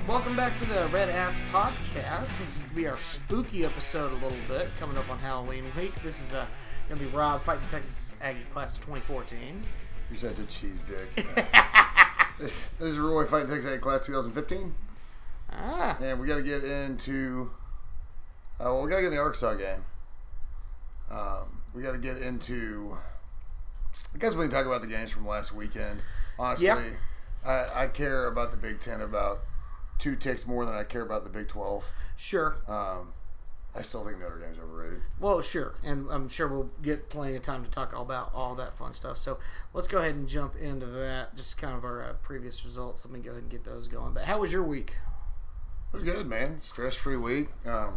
Welcome back to the RedAss podcast. This is going to be our spooky episode a little bit, coming up on Halloween week. This is going to be Rob fighting Texas Aggie class of 2014. You're such a cheese dick. This is Roy fighting Texas Aggie class 2015. And we got to get into... we got to get in the Arkansas game. We got to get into... I guess we can talk about the games from last weekend. Honestly, Yep. I care about the Big Ten about 2 ticks more than I care about the Big 12. Sure. I still think Notre Dame's overrated. Well, sure. And I'm sure we'll get plenty of time to talk all about all that fun stuff. So let's go ahead and jump into that. Just kind of our previous results. Let me go ahead and get those going. But how was your week? It was good, man. Stress-free week. I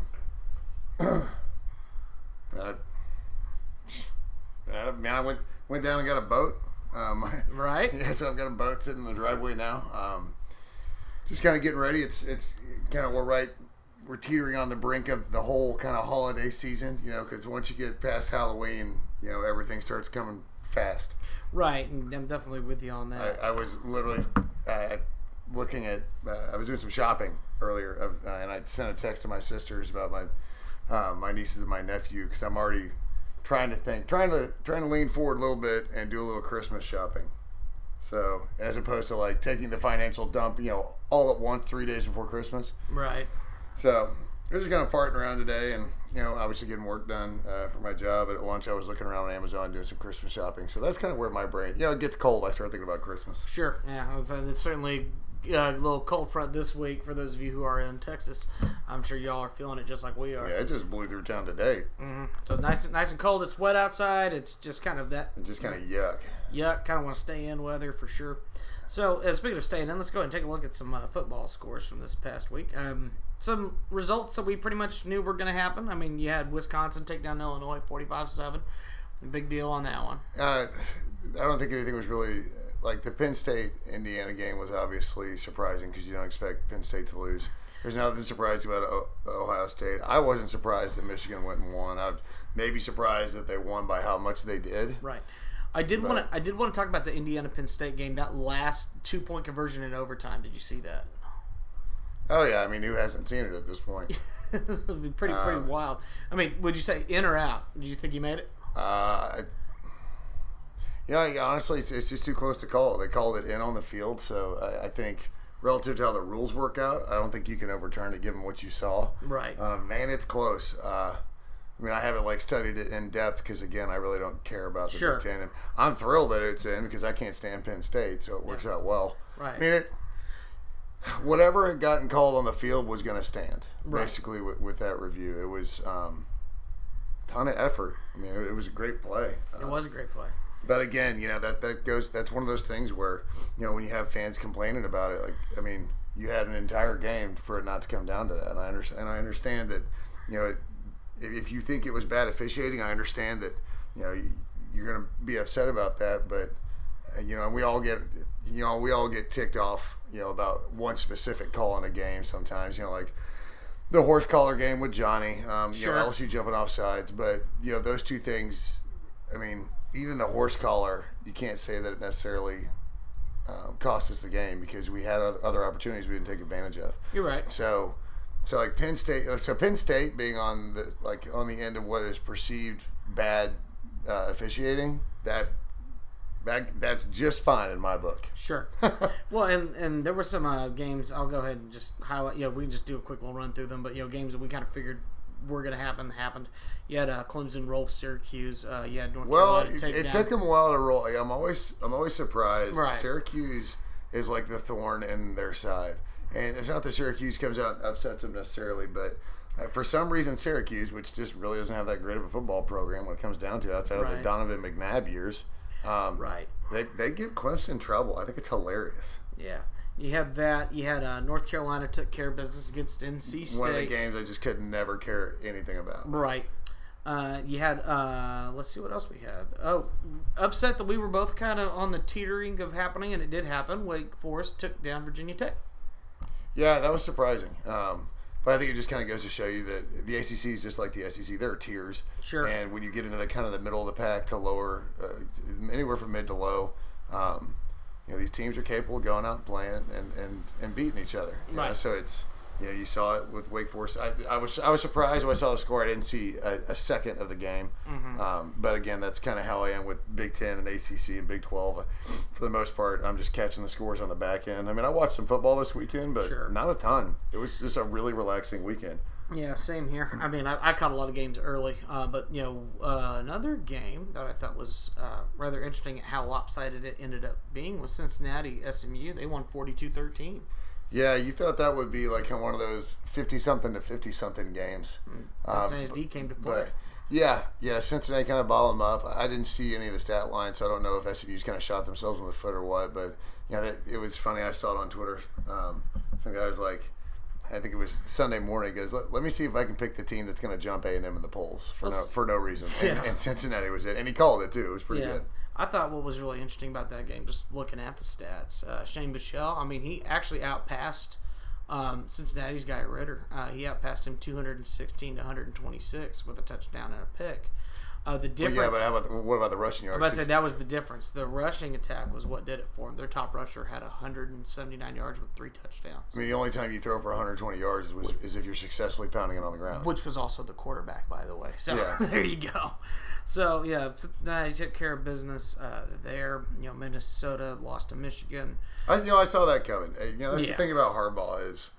went down and got a boat. Right? Yeah, so I've got a boat sitting in the driveway now. Just kind of getting ready. It's kind of we're teetering on the brink of the whole kind of holiday season, because once you get past Halloween, everything starts coming fast. Right, and I'm definitely with you on that. I was literally looking at. I was doing some shopping earlier, and I sent a text to my sisters about my nieces and my nephew because I'm already trying to lean forward a little bit and do a little Christmas shopping. So as opposed to like taking the financial dump, all at once 3 days before Christmas. Right. So I was just kind of farting around today, and obviously getting work done for my job. At lunch, I was looking around on Amazon doing some Christmas shopping. So that's kind of where my brain, it gets cold. I start thinking about Christmas. Sure. Yeah, it's certainly a little cold front this week for those of you who are in Texas. I'm sure y'all are feeling it just like we are. Yeah, it just blew through town today. Mm-hmm. So nice and cold. It's wet outside. It's just kind of that. It's just kind of yuck. Yuck. Kind of want to stay in weather for sure. So speaking of staying in, let's go ahead and take a look at some football scores from this past week. Some results that we pretty much knew were going to happen. I mean, you had Wisconsin take down Illinois 45-7. Big deal on that one. I don't think anything was really... Like, the Penn State-Indiana game was obviously surprising because you don't expect Penn State to lose. There's nothing surprising about Ohio State. I wasn't surprised that Michigan went and won. I was maybe surprised that they won by how much they did. Right. I did want to talk about the Indiana-Penn State game, that last 2-point conversion in overtime. Did you see that? Oh, yeah. I mean, who hasn't seen it at this point? It would be pretty wild. I mean, would you say in or out? Did you think you made it? Honestly, it's just too close to call. They called it in on the field, so I think relative to how the rules work out, I don't think you can overturn it given what you saw. Right. Man, it's close. I haven't studied it in depth because, again, I really don't care about the Big Ten. And I'm thrilled that it's in because I can't stand Penn State, so it works out well. Right. I mean, whatever had gotten called on the field was going to stand, basically, with that review. It was a ton of effort. I mean, it was a great play. It was a great play. But again, that's one of those things where, when you have fans complaining about it, you had an entire game for it not to come down to that. And I understand that, if you think it was bad officiating, I understand that, you're going to be upset about that. But, we all get ticked off, about one specific call in a game sometimes, like the horse collar game with Johnny, LSU jumping off sides. But, those two things, even the horse collar, you can't say that it necessarily cost us the game because we had other opportunities we didn't take advantage of. You're right. So Penn State being on the end of what is perceived bad officiating, that's just fine in my book. Sure. Well, and there were some games. I'll go ahead and just highlight. We can just do a quick little run through them. But games that we kind of figured were going to happen happened. You had Clemson roll Syracuse. You had North Carolina take down. It took them a while to roll. I'm always surprised. Right. Syracuse is like the thorn in their side, and it's not that Syracuse comes out and upsets them necessarily, but for some reason Syracuse, which just really doesn't have that great of a football program when it comes down to it, outside of the Donovan McNabb years, they give Clemson trouble. I think it's hilarious. Yeah. You had that. You had North Carolina took care of business against NC State. One of the games I just could never care anything about. Right. You had, let's see what else we had. Oh, upset that we were both kind of on the teetering of happening, and it did happen. Wake Forest took down Virginia Tech. Yeah, that was surprising. But I think it just kind of goes to show you that the ACC is just like the SEC. There are tiers. Sure. And when you get into the kind of the middle of the pack to lower, anywhere from mid to low, these teams are capable of going out and playing and beating each other. You know? So it's you saw it with Wake Forest. I was surprised when I saw the score. I didn't see a second of the game, but again, that's kind of how I am with Big Ten and ACC and Big 12. For the most part, I'm just catching the scores on the back end. I mean, I watched some football this weekend, but not a ton. It was just a really relaxing weekend. Yeah, same here. I mean, I caught a lot of games early, but another game that I thought was rather interesting at how lopsided it ended up being was Cincinnati SMU. They won 42-13. Yeah, you thought that would be like one of those 50-something to 50-something games. Cincinnati's D came to play. Yeah, Cincinnati kind of balled them up. I didn't see any of the stat lines, so I don't know if SMU's kind of shot themselves in the foot or what. But it was funny. I saw it on Twitter. Some guy was like, I think it was Sunday morning. He goes, let me see if I can pick the team that's going to jump A&M in the polls for no reason. And Cincinnati was it. And he called it, too. It was pretty good. I thought what was really interesting about that game, just looking at the stats, Shane Buechele, I mean, he actually outpassed Cincinnati's guy Ritter. He outpassed him 216-126 with a touchdown and a pick. But what about the rushing yards? I was about to say that was the difference. The rushing attack was what did it for him. Their top rusher had 179 yards with 3 touchdowns. I mean, the only time you throw for 120 yards is if you're successfully pounding it on the ground. Which was also the quarterback, by the way. So there you go. So Cincinnati took care of business there. Minnesota lost to Michigan. I saw that coming. That's the thing about Harbaugh is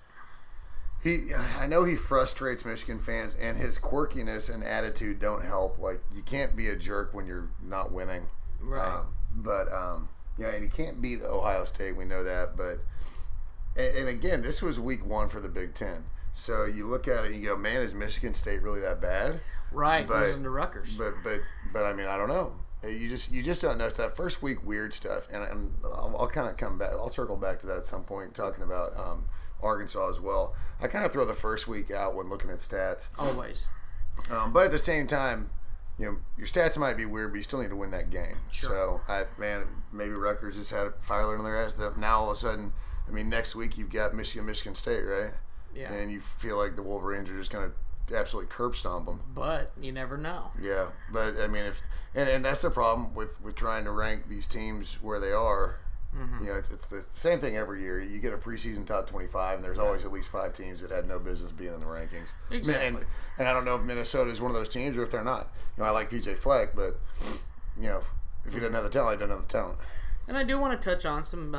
I know he frustrates Michigan fans, and his quirkiness and attitude don't help. Like, you can't be a jerk when you're not winning. Right. And he can't beat Ohio State. We know that. But and again, this was week 1 for the Big Ten. So you look at it and you go, man, is Michigan State really that bad? Right, losing to Rutgers. But I mean, I don't know. You just don't know. It's that first week weird stuff, and I'll kind of come back. I'll circle back to that at some point, talking about Arkansas as well. I kind of throw the first week out when looking at stats. Always. But at the same time, your stats might be weird, but you still need to win that game. Sure. So, maybe Rutgers just had a fire lit on their ass. Now all of a sudden, I mean, next week you've got Michigan State, right? Yeah. And you feel like the Wolverines are just going to absolutely curb stomp them. But you never know. Yeah, but I mean, and that's the problem with trying to rank these teams where they are. Mm-hmm. It's the same thing every year. You get a preseason top 25, and there's always at least 5 teams that had no business being in the rankings. Exactly. And I don't know if Minnesota is one of those teams or if they're not. I like PJ Fleck, but if he doesn't have the talent, he doesn't have the talent. And I do want to touch on some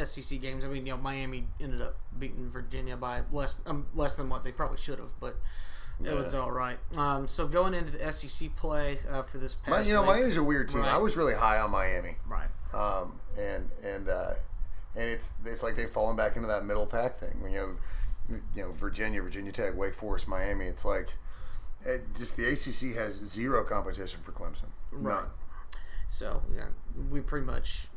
SEC games. I mean, Miami ended up beating Virginia by less than what they probably should have, but it was all right. So going into the SEC play for this past week, Miami's a weird team. Right. I was really high on Miami. Right. And it's like they've fallen back into that middle pack thing. Virginia Tech, Wake Forest, Miami. It's like just the ACC has zero competition for Clemson. Right. None. So we pretty much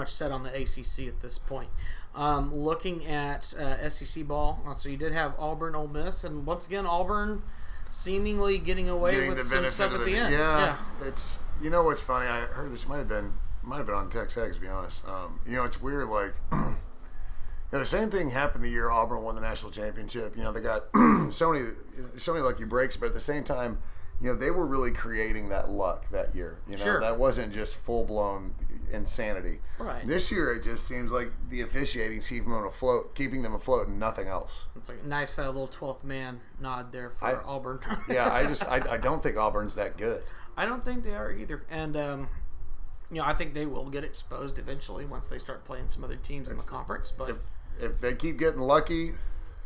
set on the ACC at this point. Looking at SEC ball, so you did have Auburn, Ole Miss, and once again Auburn seemingly getting away with some stuff at the end. Yeah, it's what's funny. I heard this might have been on TexAgs, to be honest. It's weird. Like the same thing happened the year Auburn won the national championship. They got so many lucky breaks, but at the same time, they were really creating that luck that year. Sure. That wasn't just full-blown insanity. Right. This year, it just seems like the officiating's keeping them afloat and nothing else. It's like a nice little 12th man nod there for Auburn. I don't think Auburn's that good. I don't think they are either. And, I think they will get exposed eventually once they start playing some other teams in the conference. But if they keep getting lucky,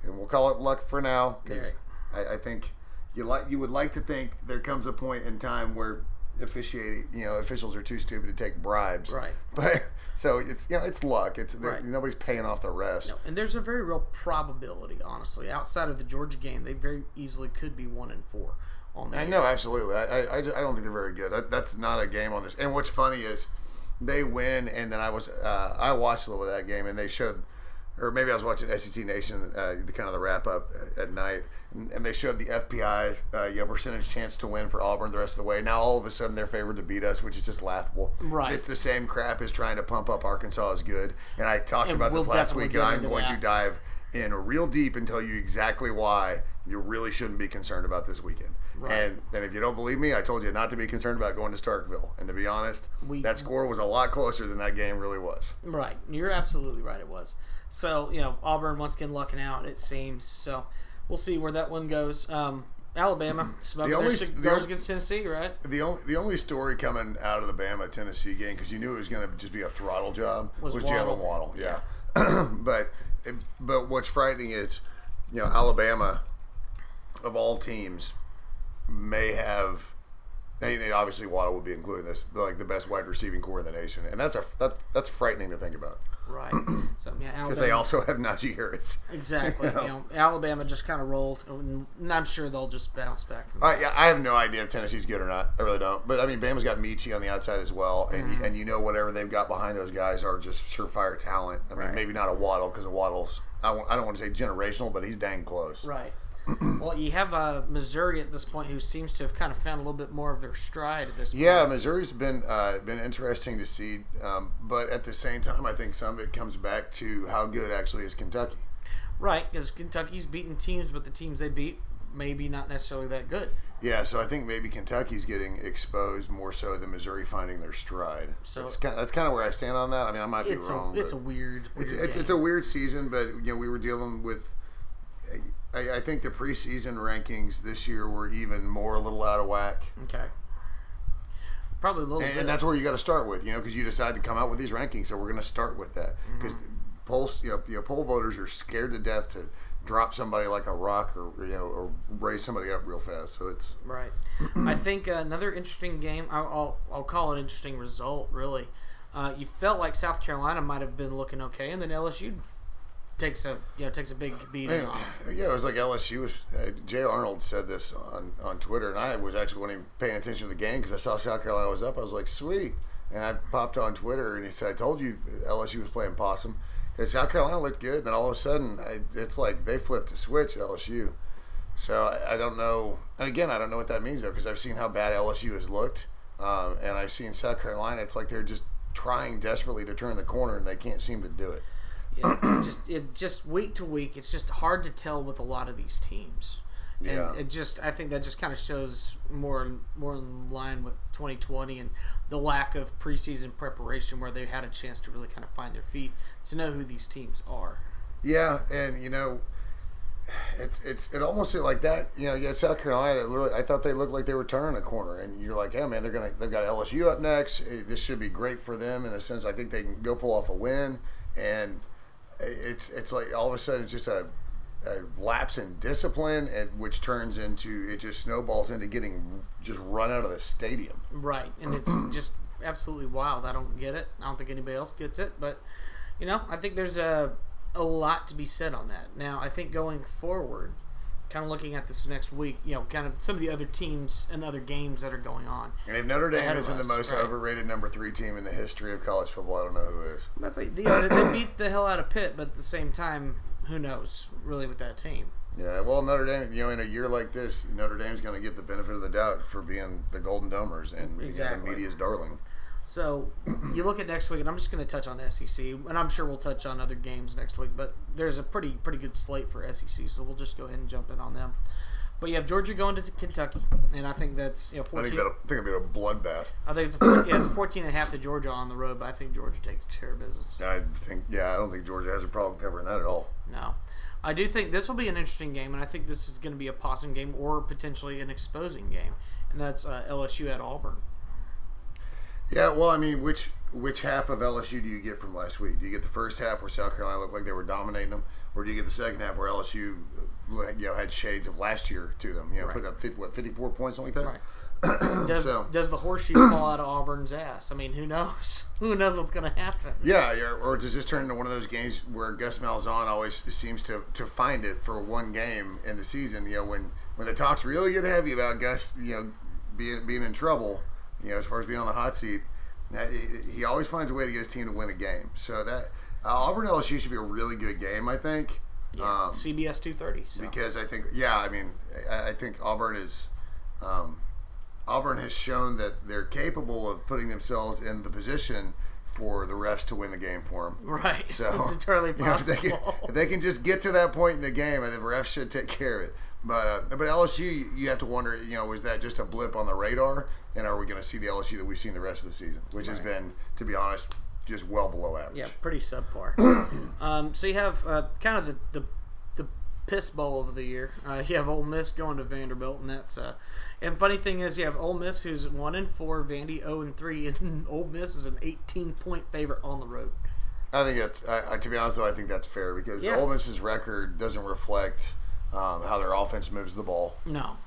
and we'll call it luck for now, because I think you would like to think there comes a point in time where officials are too stupid to take bribes. Right. But so it's luck. Right. Nobody's paying off the rest. No, and there's a very real probability, honestly, outside of the Georgia game, they very easily could be 1-4 on that. I know, absolutely. I don't think they're very good. That's not a game on this. And what's funny is they win, and then I watched a little of that game, and they showed, or maybe I was watching SEC Nation, kind of the wrap up at night, and they showed the FPI's percentage chance to win for Auburn the rest of the way. Now all of a sudden they're favored to beat us, which is just laughable. Right. It's the same crap as trying to pump up Arkansas is good. And I talked about this last week, and I'm going to dive in real deep and tell you exactly why you really shouldn't be concerned about this weekend. Right. And if you don't believe me, I told you not to be concerned about going to Starkville. And to be honest, that score was a lot closer than that game really was. Right. You're absolutely right. It was. So, Auburn once again lucking out, it seems. So, we'll see where that one goes. Alabama smoking their cigars against Tennessee, right? The only story coming out of the Bama-Tennessee game, because you knew it was going to just be a throttle job, was Jalen Waddle. Yeah. But what's frightening is, Alabama, of all teams, may have, and obviously Waddle would be included in this, like the best wide receiving core in the nation, and that's frightening to think about. Right. So because they also have Najee Harris. Exactly. Alabama just kind of rolled, and I'm sure they'll just bounce back from that. I have no idea if Tennessee's good or not. I really don't. But I mean, Bama's got Michi on the outside as well, and whatever they've got behind those guys are just surefire talent. I mean, maybe not a Waddle, because a Waddle's, I don't want to say generational, but he's dang close. Right. Well, you have Missouri at this point, who seems to have kind of found a little bit more of their stride at this point. Yeah, Missouri's been interesting to see, but at the same time, I think some of it comes back to how good actually is Kentucky. Right, because Kentucky's beaten teams, but the teams they beat maybe not necessarily that good. Yeah, so I think maybe Kentucky's getting exposed more so than Missouri finding their stride. So that's kind of where I stand on that. I mean, I might be wrong. It's a weird it's a weird season, but we were dealing with. I think the preseason rankings this year were even more a little out of whack. Okay. Probably a little bit. And that's where you got to start with, because you decide to come out with these rankings, so we're going to start with that. Because polls, poll voters are scared to death to drop somebody like a rock or raise somebody up real fast. So it's right. I think another interesting game. I'll call it an interesting result. Really, you felt like South Carolina might have been looking okay, and then LSU takes a big beating on. Yeah, it was like LSU was. Jay Arnold said this on Twitter, and I was actually wasn't even paying attention to the game because I saw South Carolina was up. I was like, sweet, and I popped on Twitter and he said, I told you LSU was playing possum. Because South Carolina looked good, and then all of a sudden it's like they flipped a switch, LSU. So I don't know. And again, I don't know what that means though, because I've seen how bad LSU has looked, and I've seen South Carolina. It's like they're just trying desperately to turn the corner, and they can't seem to do it. Yeah, it just week to week, it's just hard to tell with a lot of these teams. And I think that just kind of shows more in line with 2020 and the lack of preseason preparation, where they had a chance to really kind of find their feet to know who these teams are. Yeah, and it almost like that. South Carolina. Literally, I thought they looked like they were turning a corner, and you're like, yeah, man, they've got LSU up next. This should be great for them in the sense I think they can go pull off a win, and it's like all of a sudden it's just a lapse in discipline, which turns into, it just snowballs into getting just run out of the stadium. Right, and it's just absolutely wild. I don't get it. I don't think anybody else gets it, but I think there's a lot to be said on that. Now, I think going forward, kind of looking at this next week, kind of some of the other teams and other games that are going on. And if Notre Dame isn't the most overrated number 3 team in the history of college football, I don't know who is. That's like, they beat the hell out of Pitt, but at the same time, who knows really with that team. Yeah, well, Notre Dame, in a year like this, Notre Dame's going to get the benefit of the doubt for being the Golden Domers and the media's darling. So you look at next week, and I'm just going to touch on SEC, and I'm sure we'll touch on other games next week, but there's a pretty good slate for SEC, so we'll just go ahead and jump in on them. But you have Georgia going to Kentucky, and I think that's 14. I think it'll be a bloodbath. I think it's a 14.5 to Georgia on the road, but I think Georgia takes care of business. I don't think Georgia has a problem covering that at all. No. I do think this will be an interesting game, and I think this is going to be a possum game or potentially an exposing game, and that's LSU at Auburn. Yeah, well, I mean, which half of LSU do you get from last week? Do you get the first half where South Carolina looked like they were dominating them, or do you get the second half where LSU, had shades of last year to them? Put up 54 points, something like that. Right. Does the horseshoe fall out of Auburn's ass? I mean, who knows? Who knows what's going to happen? Yeah, or does this turn into one of those games where Gus Malzahn always seems to find it for one game in the season? When the talks really get heavy about Gus, being in trouble. As far as being on the hot seat, he always finds a way to get his team to win a game. So that Auburn LSU should be a really good game, I think. Yeah, CBS 2:30. So. Because I think, I think Auburn is. Auburn has shown that they're capable of putting themselves in the position for the refs to win the game for them. Right. So it's entirely possible. If they can just get to that point in the game, I think the refs should take care of it. But LSU, you have to wonder, was that just a blip on the radar, and are we going to see the LSU that we've seen the rest of the season, which has been, to be honest, just well below average. Yeah, pretty subpar. So you have kind of the piss bowl of the year. You have Ole Miss going to Vanderbilt, and that's and funny thing is, you have Ole Miss who's 1-4, Vandy 0-3, and Ole Miss is an 18-point favorite on the road. I think that's, to be honest though, I think that's fair because Ole Miss's record doesn't reflect how their offense moves the ball. No.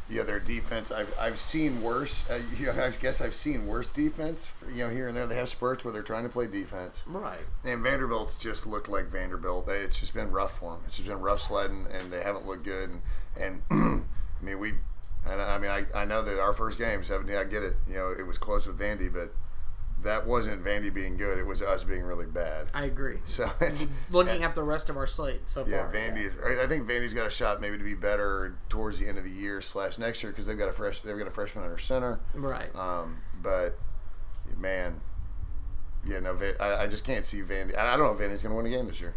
Their defense, I've seen worse. I guess I've seen worse defense. Here and there, they have spurts where they're trying to play defense. Right. And Vanderbilt's just looked like Vanderbilt. It's just been rough for them. It's just been rough sledding, and they haven't looked good. And I know that our first game, 70, I get it. It was close with Vandy, but that wasn't Vandy being good. It was us being really bad. I agree. So it's looking at the rest of our slate so far. Yeah, I think Vandy's got a shot maybe to be better towards the end of the year / next year because they've got a freshman under center. Right. But man, I just can't see Vandy. I don't know if Vandy's going to win a game this year.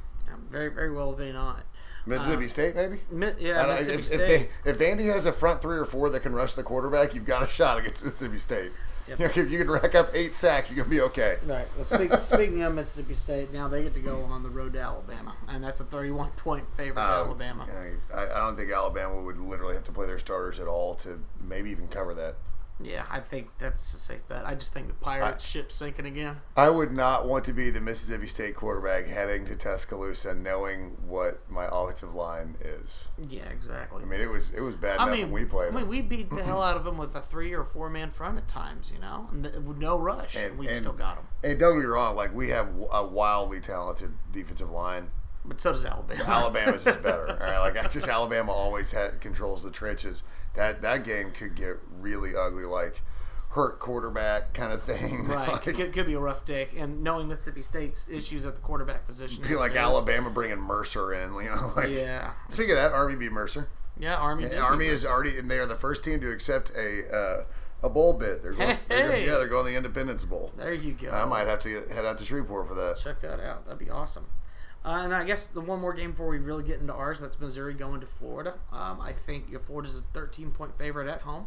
Very, very well may not. Mississippi State, maybe? Mississippi State. If Vandy has a front 3 or 4 that can rush the quarterback, you've got a shot against Mississippi State. Yep. If you can rack up 8 sacks, you're going to be okay. Right. Well, speaking of Mississippi State, now they get to go on the road to Alabama, and that's a 31-point favorite to Alabama. I don't think Alabama would literally have to play their starters at all to maybe even cover that. Yeah, I think that's a safe bet. I just think the Pirates ship's sinking again. I would not want to be the Mississippi State quarterback heading to Tuscaloosa knowing what my offensive line is. Yeah, exactly. It was bad enough when we played them. We beat the hell out of them with a 3 or 4 man front at times, with no rush, and we still got them. And don't get me wrong, we have a wildly talented defensive line. But so does Alabama. Alabama's just better. All right? Alabama always controls the trenches. That game could get really ugly, hurt quarterback kind of thing. Right. It could be a rough day. And knowing Mississippi State's issues at the quarterback position. Be like Alabama bringing Mercer in. Yeah. Speaking of that, Army beat Mercer. Yeah, Army. Yeah, Army is already, and they are the first team to accept a bowl bid. They're going. They're going to the Independence Bowl. There you go. I might have to head out to Shreveport for that. Check that out. That'd be awesome. And I guess the one more game before we really get into ours, that's Missouri going to Florida. I think Florida's a 13-point favorite at home.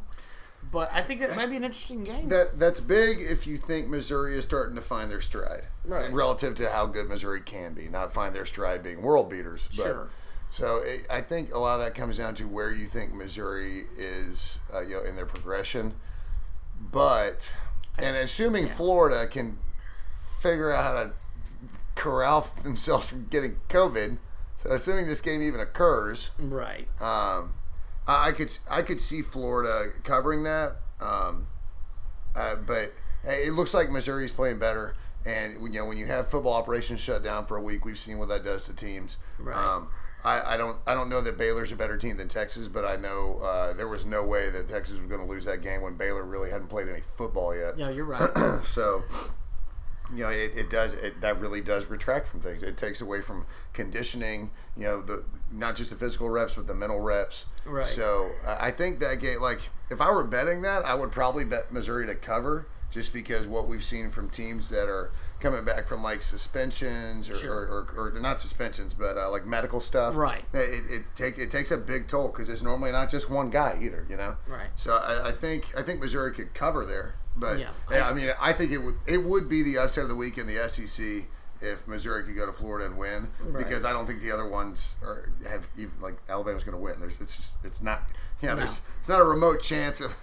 But I think it might be an interesting game. That's big if you think Missouri is starting to find their stride. Right. Relative to how good Missouri can be. Not find their stride being world beaters. But, sure. So I think a lot of that comes down to where you think Missouri is in their progression. But, and assuming Florida can figure out how to corral themselves from getting COVID. So assuming this game even occurs, right? I could see Florida covering that, but it looks like Missouri's playing better. And when you have football operations shut down for a week, we've seen what that does to teams. Right. I don't know that Baylor's a better team than Texas, but I know there was no way that Texas was going to lose that game when Baylor really hadn't played any football yet. Yeah, you're right. So. That really does retract from things. It takes away from conditioning, not just the physical reps, but the mental reps. Right. So I think that game, if I were betting that, I would probably bet Missouri to cover just because what we've seen from teams that are coming back from suspensions or not suspensions, but medical stuff. Right. It takes a big toll because it's normally not just one guy either, Right. So I think Missouri could cover there. But I think it would be the upset of the week in the SEC if Missouri could go to Florida and win because I don't think the other ones have even Alabama's going to win. It's not it's not a remote chance of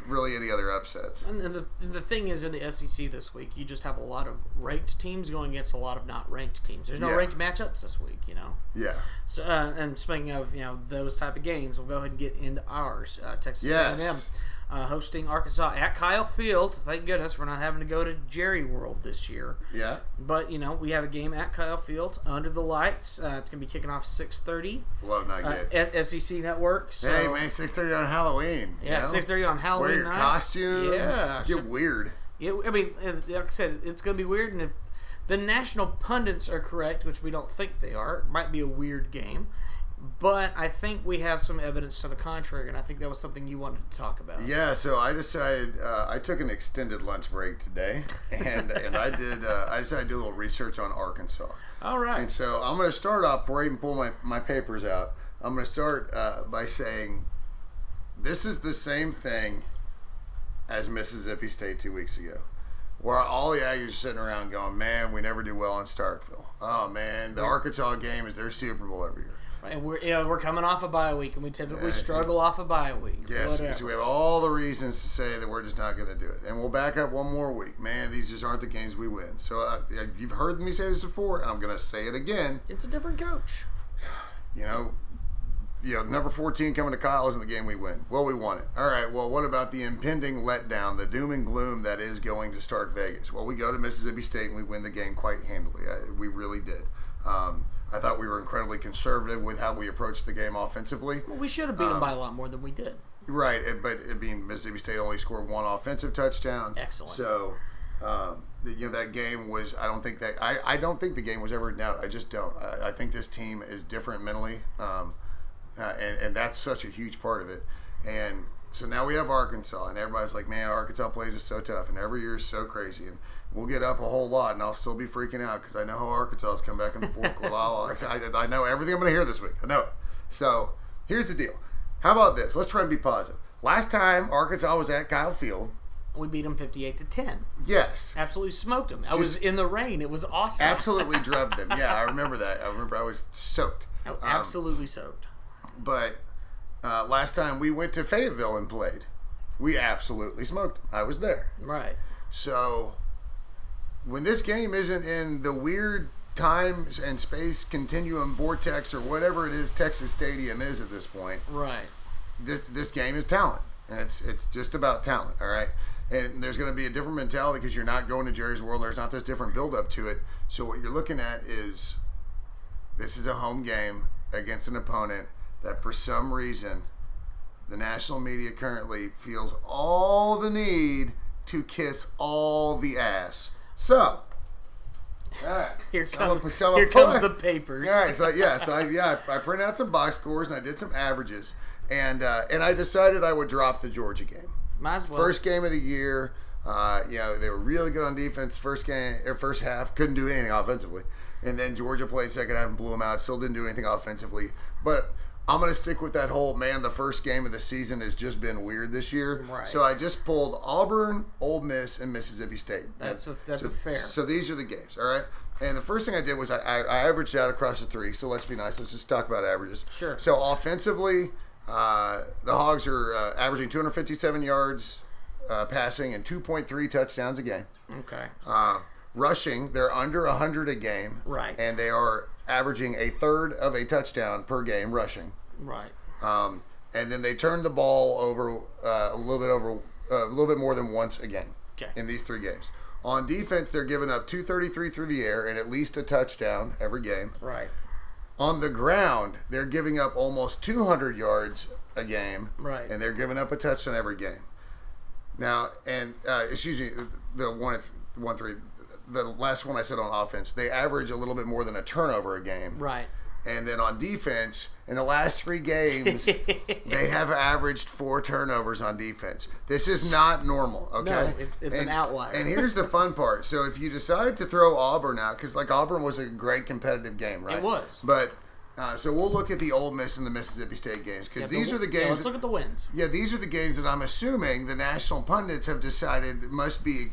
really any other upsets. And the thing is in the SEC this week, you just have a lot of ranked teams going against a lot of not ranked teams. There's no ranked matchups this week, Yeah. So and speaking of those type of games, we'll go ahead and get into ours. Texas A&M. Hosting Arkansas at Kyle Field. Thank goodness we're not having to go to Jerry World this year. Yeah. But, we have a game at Kyle Field under the lights. It's going to be kicking off 6:30. Love not get. SEC Network. So, hey, man, 6:30 on Halloween. Yeah, 6:30 on Halloween Wear your night. costumes. Yeah. Get weird. Yeah, like I said, it's going to be weird. And if the national pundits are correct, which we don't think they are, it might be a weird game. But I think we have some evidence to the contrary, and I think that was something you wanted to talk about. Yeah, so I decided I took an extended lunch break today, and I decided to do a little research on Arkansas. All right. And so I'm going to start off before I even pull my papers out. I'm going to start by saying this is the same thing as Mississippi State 2 weeks ago, where all the Aggies are sitting around going, man, we never do well in Starkville. Oh, man, the Arkansas game is their Super Bowl every year. And we're coming off a bye week, and we typically struggle off a bye week. Yes, so we have all the reasons to say that we're just not going to do it. And we'll back up one more week. Man, these just aren't the games we win. So you've heard me say this before, and I'm going to say it again. It's a different coach. Number 14 coming to Kyle isn't the game we win. Well, we won it. All right, well, what about the impending letdown, the doom and gloom that is going to Stark Vegas? Well, we go to Mississippi State, and we win the game quite handily. We really did. I thought we were incredibly conservative with how we approached the game offensively. Well, we should have beat them by a lot more than we did. Right, but Mississippi State only scored one offensive touchdown. Excellent. So, that game was. I don't think the game was ever in doubt. I just don't. I think this team is different mentally, and that's such a huge part of it. And so now we have Arkansas, and everybody's like, "Man, Arkansas plays is so tough, and every year is so crazy." And we'll get up a whole lot, and I'll still be freaking out because I know how Arkansas has come back in the fourth quarter. I know everything I'm going to hear this week. I know it. So here's the deal. How about this? Let's try and be positive. Last time Arkansas was at Kyle Field, we beat them 58-10. Yes. Absolutely smoked them. I was in the rain. It was awesome. Absolutely drubbed them. Yeah, I remember that. I remember I was soaked. Absolutely soaked. But last time we went to Fayetteville and played, we absolutely smoked them. I was there. Right. So when this game isn't in the weird time and space continuum vortex or whatever it is Texas Stadium is at this point, right? This game is talent, and it's just about talent, all right? And there's going to be a different mentality because you're not going to Jerry's World. There's not this different build-up to it. So what you're looking at is this is a home game against an opponent that for some reason the national media currently feels all the need to kiss all the ass. So, here comes the papers. All right, I printed out some box scores and I did some averages, and I decided I would drop the Georgia game. Might as well. First game of the year. They were really good on defense. First half, couldn't do anything offensively, and then Georgia played second half and blew them out. Still didn't do anything offensively, but I'm going to stick with that whole, the first game of the season has just been weird this year. Right. So I just pulled Auburn, Ole Miss, and Mississippi State. That's fair. So these are the games, all right? And the first thing I did was I averaged out across the three, so let's be nice. Let's just talk about averages. Sure. So offensively, the Hogs are averaging 257 yards passing and 2.3 touchdowns a game. Okay. Rushing, they're under 100 a game. Right. And they are averaging a third of a touchdown per game rushing. Right. And then they turn the ball over a little bit more than once a game. Okay. In these three games. On defense, they're giving up 233 through the air and at least a touchdown every game. Right. On the ground, they're giving up almost 200 yards a game. Right. And they're giving up a touchdown every game. Now, and the last one I said on offense, they average a little bit more than a turnover a game. Right. And then on defense, in the last three games, they have averaged 4 turnovers on defense. This is not normal, okay? No, it's an outlier. And here's the fun part. So if you decide to throw Auburn out, because Auburn was a great competitive game, right? It was. But so we'll look at the Ole Miss and the Mississippi State games, because these are the games. Let's look at the wins. Yeah, these are the games that I'm assuming the national pundits have decided must be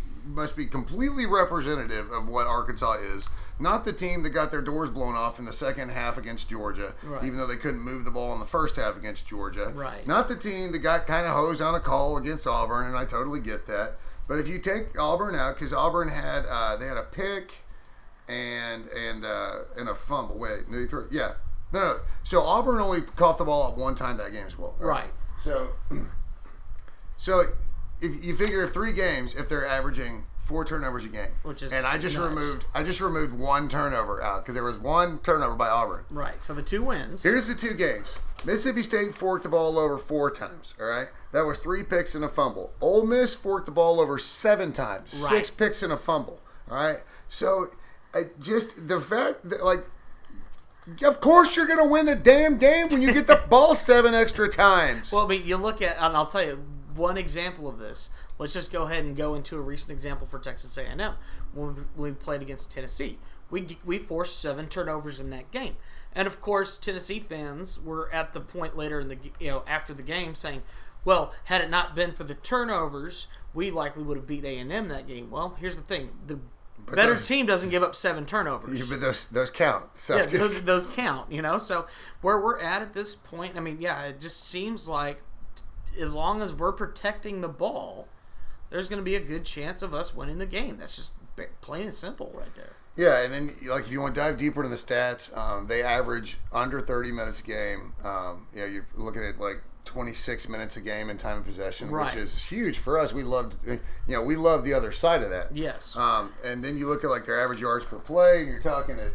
completely representative of what Arkansas is. Not the team that got their doors blown off in the second half against Georgia, right, even though they couldn't move the ball in the first half against Georgia. Right. Not the team that got kind of hosed on a call against Auburn, and I totally get that. But if you take Auburn out, because Auburn had they had a pick and a fumble. Wait, did he throw? Yeah. No. So Auburn only coughed the ball up one time that game as well. Right. So if you figure 3 games, if they're averaging 4 turnovers a game, which is and I just nuts. removed 1 turnover out because there was 1 turnover by Auburn. Right. So the 2 wins. Here's the 2 games. Mississippi State forked the ball over 4 times. All right, that was 3 picks and a fumble. Ole Miss forked the ball over 7 times, right, 6 picks and a fumble. All right, so just the fact that of course you're going to win the damn game when you get the ball 7 extra times. Well, I mean, you look at, and I'll tell you, one example of this. Let's just go ahead and go into a recent example for Texas A&M when we played against Tennessee. We forced 7 turnovers in that game, and of course Tennessee fans were at the point later in the after the game saying, "Well, had it not been for the turnovers, we likely would have beat A&M that game." Well, here's the thing: the better team doesn't give up 7 turnovers. Yeah, but those count. So yeah, those count. So where we're at this point, I mean, yeah, it just seems like as long as we're protecting the ball, there's going to be a good chance of us winning the game. That's just plain and simple right there. Yeah, and then like if you want to dive deeper into the stats, they average under 30 minutes a game. You're looking at like 26 minutes a game in time of possession, which is huge for us. We loved, we love the other side of that. Yes. And then you look at like their average yards per play, and you're talking at,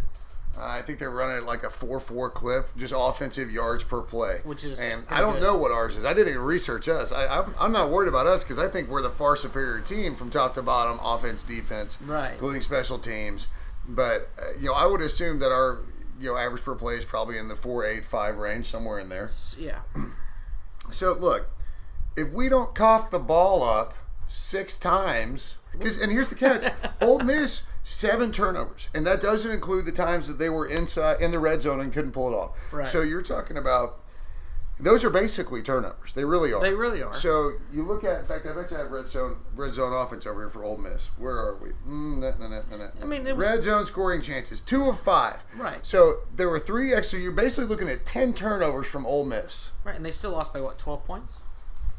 I think they're running at like a 4.4 clip, just offensive yards per play. Which is, and I don't know what ours is. I didn't even research us. I'm not worried about us because I think we're the far superior team from top to bottom, offense, defense, including special teams. But I would assume that our average per play is probably in the 4.8-5 range, somewhere in there. Yeah. So look, if we don't cough the ball up 6 times, and here's the catch: Ole Miss 7 turnovers, and that doesn't include the times that they were inside in the red zone and couldn't pull it off. Right. So you're talking about those are basically turnovers. They really are. They really are. So you look at, in fact, I bet you have red zone offense over here for Ole Miss. Where are we? I mean, it was, red zone scoring chances, 2 of 5. Right. So there were 3 extra. You're basically looking at 10 turnovers from Ole Miss. Right, and they still lost by 12 points?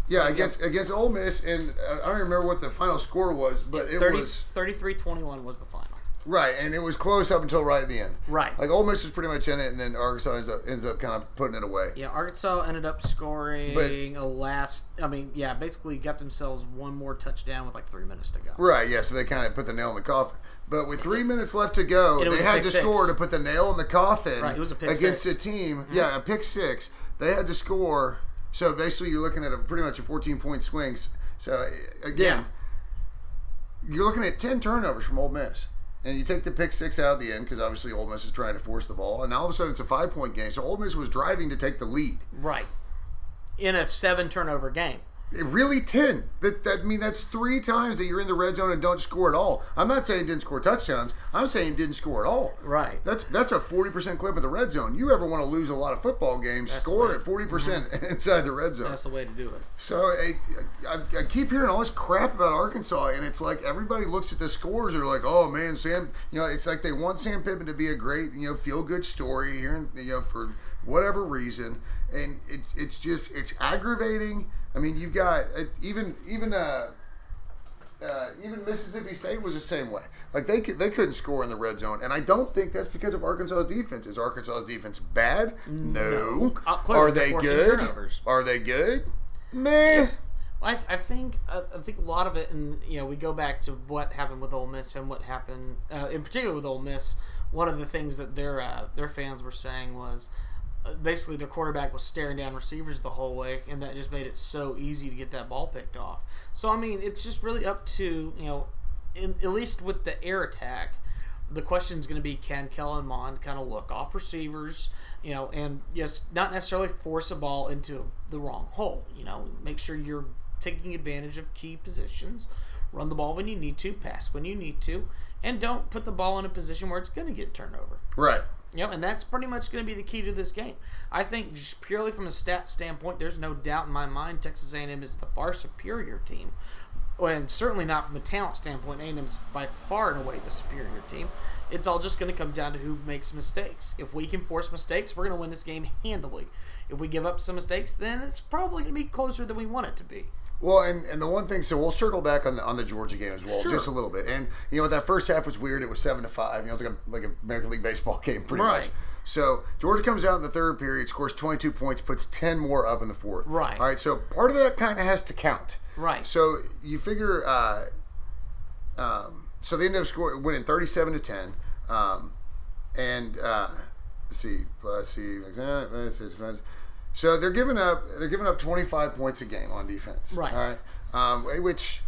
Yeah, against Ole Miss, and I don't remember what the final score was, but it was 33-21 was the final. Right, and it was close up until right at the end. Right. Like Ole Miss was pretty much in it, and then Arkansas ends up kind of putting it away. Yeah, Arkansas ended up scoring basically got themselves one more touchdown with like 3 minutes to go. Right, yeah, so they kind of put the nail in the coffin. But with 3 minutes left to go, they had to score to put the nail in the coffin. Right, it was a pick against six. a team. Mm-hmm. Yeah, a pick 6. They had to score. So basically you're looking at pretty much a 14-point swing. So again, you're looking at 10 turnovers from Ole Miss. And you take the pick 6 out of the end because obviously Ole Miss is trying to force the ball. And now all of a sudden it's a 5-point game. So Ole Miss was driving to take the lead. Right. In a 7 turnover game. Really 10. That's 3 times that you're in the red zone and don't score at all. I'm not saying didn't score touchdowns. I'm saying didn't score at all. Right. That's a 40% clip in the red zone. You ever want to lose a lot of football games, score at 40% inside the red zone. That's the way to do it. So I keep hearing all this crap about Arkansas, and it's like everybody looks at the scores and they're like, oh man, Sam, it's like they want Sam Pittman to be a great, feel-good story here, for whatever reason. And it's aggravating. I mean, you've got even Mississippi State was the same way. Like they couldn't score in the red zone, and I don't think that's because of Arkansas's defense. Is Arkansas's defense bad? No. Are they good? Are they good? Meh. I think a lot of it, and we go back to what happened with Ole Miss and what happened in particular with Ole Miss. One of the things that their fans were saying was, basically their quarterback was staring down receivers the whole way, and that just made it so easy to get that ball picked off. So I mean, it's just really up to at least with the air attack, the question is going to be, can Kellen Mond kind of look off receivers, and not necessarily force a ball into the wrong hole. Make sure you're taking advantage of key positions, run the ball when you need to, pass when you need to, and don't put the ball in a position where it's going to get turned over. Right. And that's pretty much going to be the key to this game. I think just purely from a stat standpoint, there's no doubt in my mind Texas A&M is the far superior team. And certainly not from a talent standpoint. A&M is by far and away the superior team. It's all just going to come down to who makes mistakes. If we can force mistakes, we're going to win this game handily. If we give up some mistakes, then it's probably going to be closer than we want it to be. Well, and the one thing, so we'll circle back on the Georgia game as well, just a little bit. And that first half was weird. It was 7-5. It was like an American League Baseball game, pretty much. So Georgia comes out in the third period, scores 22 points, puts 10 more up in the fourth. Right. All right. So part of that kind of has to count. Right. So you figure, so they ended up winning 37-10, let's see. So they're giving up 25 points a game on defense. Right. All right. Which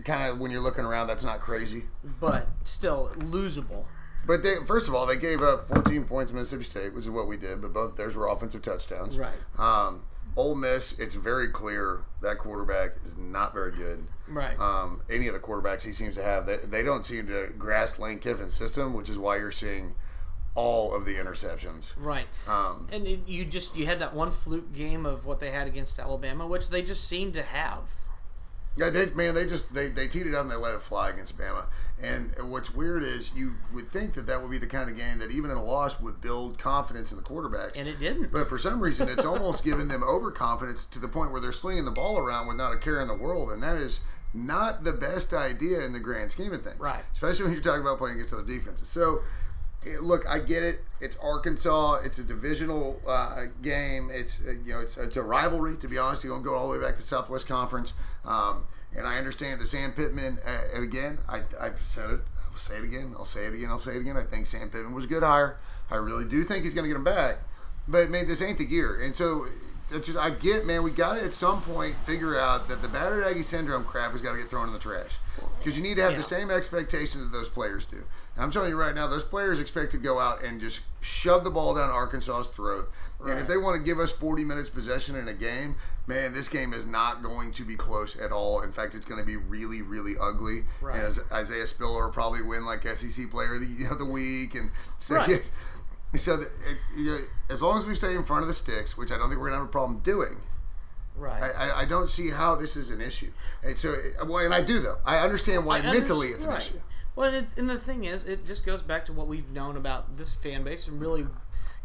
kind of, when you're looking around, that's not crazy. But still losable. But first of all, they gave up 14 points to Mississippi State, which is what we did, but both theirs were offensive touchdowns. Right. Ole Miss, it's very clear that quarterback is not very good. Right. Any of the quarterbacks he seems to have, they don't seem to grasp Lane Kiffin's system, which is why you're seeing all of the interceptions. Right. And you had that one fluke game of what they had against Alabama, which they just seemed to have. Yeah, they teed it up and they let it fly against Bama. And what's weird is you would think that would be the kind of game that even in a loss would build confidence in the quarterbacks. And it didn't. But for some reason, it's almost given them overconfidence to the point where they're slinging the ball around with not a care in the world. And that is not the best idea in the grand scheme of things. Right. Especially when you're talking about playing against other defenses. So, look, I get it. It's Arkansas. It's a divisional game. It's it's a rivalry. To be honest, you don't go all the way back to Southwest Conference. And I understand the Sam Pittman. And again, I've said it. I'll say it again. I'll say it again. I'll say it again. I think Sam Pittman was a good hire. I really do think he's going to get him back. But man, this ain't the year. And so I get, man, we got to at some point figure out that the battered Aggie syndrome crap has got to get thrown in the trash. Because you need to have the same expectations that those players do. And I'm telling you right now, those players expect to go out and just shove the ball down Arkansas's throat. Right. And if they want to give us 40 minutes possession in a game, man, this game is not going to be close at all. In fact, it's going to be really, really ugly. Right. And Isaiah Spiller will probably win like SEC Player of the Week. And so, right. So as long as we stay in front of the sticks, which I don't think we're going to have a problem doing, right? I don't see how this is an issue. And so, and I do though. I understand why mentally it's an issue. Well, and the thing is, it just goes back to what we've known about this fan base and really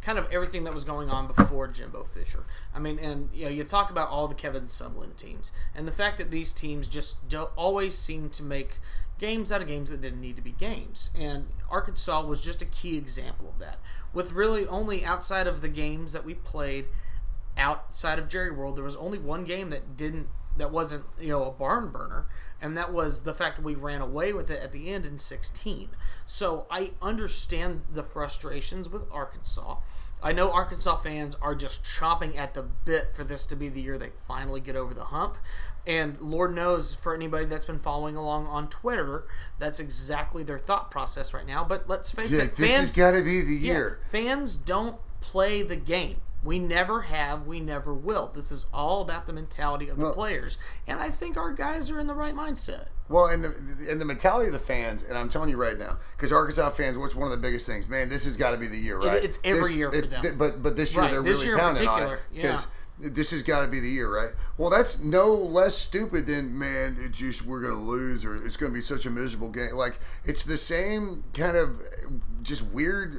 kind of everything that was going on before Jimbo Fisher. I mean, and you talk about all the Kevin Sumlin teams and the fact that these teams just don't always seem to make games out of games that didn't need to be games. And Arkansas was just a key example of that. With really only outside of the games that we played outside of Jerry World, there was only one game that wasn't a barn burner, and that was the fact that we ran away with it at the end in 16. So I understand the frustrations with Arkansas. I know Arkansas fans are just chomping at the bit for this to be the year they finally get over the hump. And Lord knows, for anybody that's been following along on Twitter, that's exactly their thought process right now. But let's face it, this has got to be the year. Fans don't play the game. We never have, we never will. This is all about the mentality of the players. And I think our guys are in the right mindset. Well, and the mentality of the fans, and I'm telling you right now, because Arkansas fans, what's one of the biggest things? Man, this has got to be the year, right? It's every year for them. But this year they're really counting on it. Because this has got to be the year, right? Well, that's no less stupid than, man, we're going to lose, or it's going to be such a miserable game. Like, it's the same kind of just weird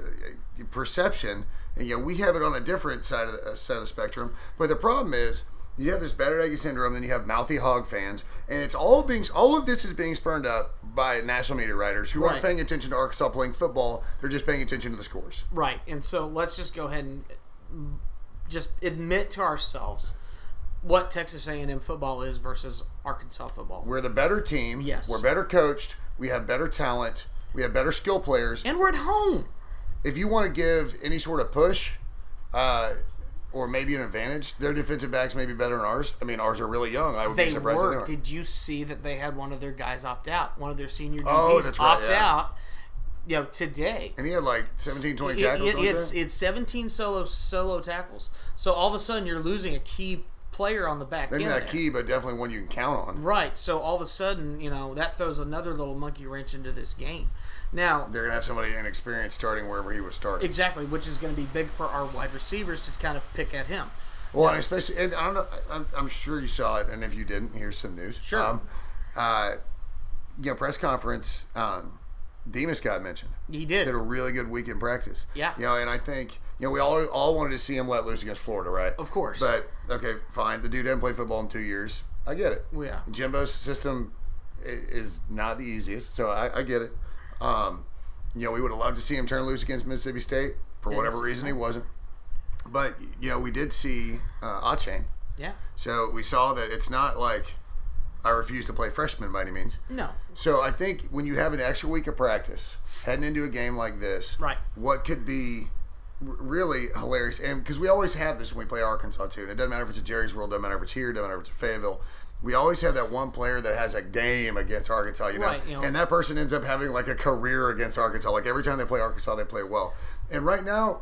perception. And we have it on a different side of the spectrum. But the problem is, you have this battered Aggie syndrome, then you have mouthy hog fans, and it's all of this is being spurned up by national media writers who aren't paying attention to Arkansas playing football. They're just paying attention to the scores. Right. And so let's just go ahead and just admit to ourselves what Texas A&M football is versus Arkansas football. We're the better team. Yes. We're better coached. We have better talent. We have better skill players. And we're at home. If you want to give any sort of push or maybe an advantage, their defensive backs may be better than ours. I mean, ours are really young. I would be surprised if they weren't. Did you see that they had one of their guys opt out? One of their senior DBs opt out today. And he had like 17, 20 tackles. It's 17 solo tackles. So all of a sudden you're losing a key player on the back end. Maybe not key, but definitely one you can count on. Right. So all of a sudden, that throws another little monkey wrench into this game. Now they're gonna have somebody inexperienced starting wherever he was starting. Exactly, which is going to be big for our wide receivers to kind of pick at him. Well, and especially, and I don't know, I'm sure you saw it, and if you didn't, here's some news. Sure. Press conference. Demas got mentioned. He did a really good week in practice. Yeah. And I think we all wanted to see him let loose against Florida, right? Of course. But okay, fine. The dude hadn't played football in 2 years. I get it. Yeah. Jimbo's system is not the easiest, so I get it. We would have loved to see him turn loose against Mississippi State. For whatever reason, he wasn't. But, we did see Achane. Yeah. So we saw that it's not like I refuse to play freshman by any means. No. So I think when you have an extra week of practice, heading into a game like this, right? What could be really hilarious, and because we always have this when we play Arkansas too, and it doesn't matter if it's at Jerry's World, doesn't matter if it's here, doesn't matter if it's at Fayetteville. We always have that one player that has a game against Arkansas, right, and that person ends up having like a career against Arkansas. Like every time they play Arkansas, they play well. And right now,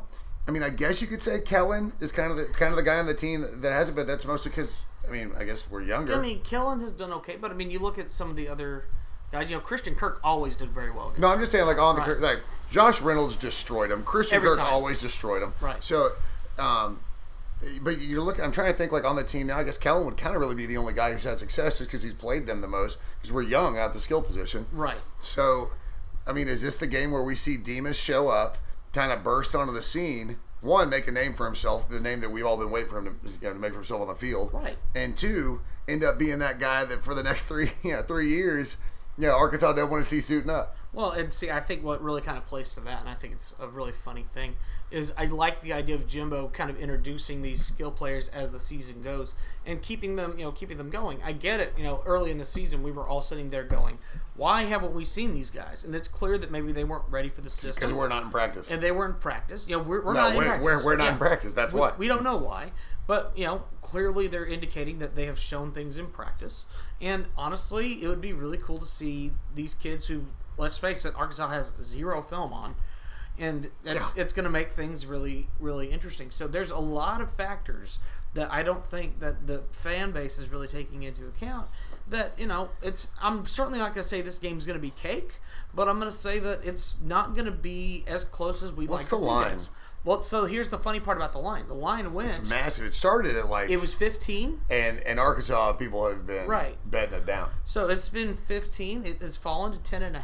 I mean, I guess you could say Kellen is kind of the guy on the team that has it, but that's mostly because, I mean, I guess we're younger. I mean, Kellen has done okay, but I mean, you look at some of the other guys. Christian Kirk always did very well. No, I'm just saying, like, on the like Josh Reynolds destroyed him. Christian Kirk always destroyed him. Right. So, but you're looking. I'm trying to think, like, on the team now. I guess Kellen would kind of really be the only guy who's had success just because he's played them the most. Because we're young at the skill position. Right. So, I mean, is this the game where we see Demas show up, kind of burst onto the scene? One, make a name for himself, the name that we've all been waiting for him to make for himself on the field. Right. And two, end up being that guy that for the next 3 years, Arkansas don't want to see suiting up. Well, and see, I think what really kind of plays to that, and I think it's a really funny thing, is I like the idea of Jimbo kind of introducing these skill players as the season goes and keeping them going. I get it. Early in the season, we were all sitting there going, why haven't we seen these guys? And it's clear that maybe they weren't ready for the system. Because we're not in practice. And they weren't in practice. We're not in practice. We're not in practice. That's why. We don't know why. But, clearly they're indicating that they have shown things in practice. And honestly, it would be really cool to see these kids who, let's face it, Arkansas has zero film on. And it's going to make things really, really interesting. So there's a lot of factors that I don't think that the fan base is really taking into account. That, I'm certainly not going to say this game's going to be cake, but I'm going to say that it's not going to be as close as we'd like to think. What's the line? Well, so here's the funny part about the line. The line went. It's massive. It started at It was 15. And Arkansas people have been betting it down. So it's been 15. It has fallen to 10.5.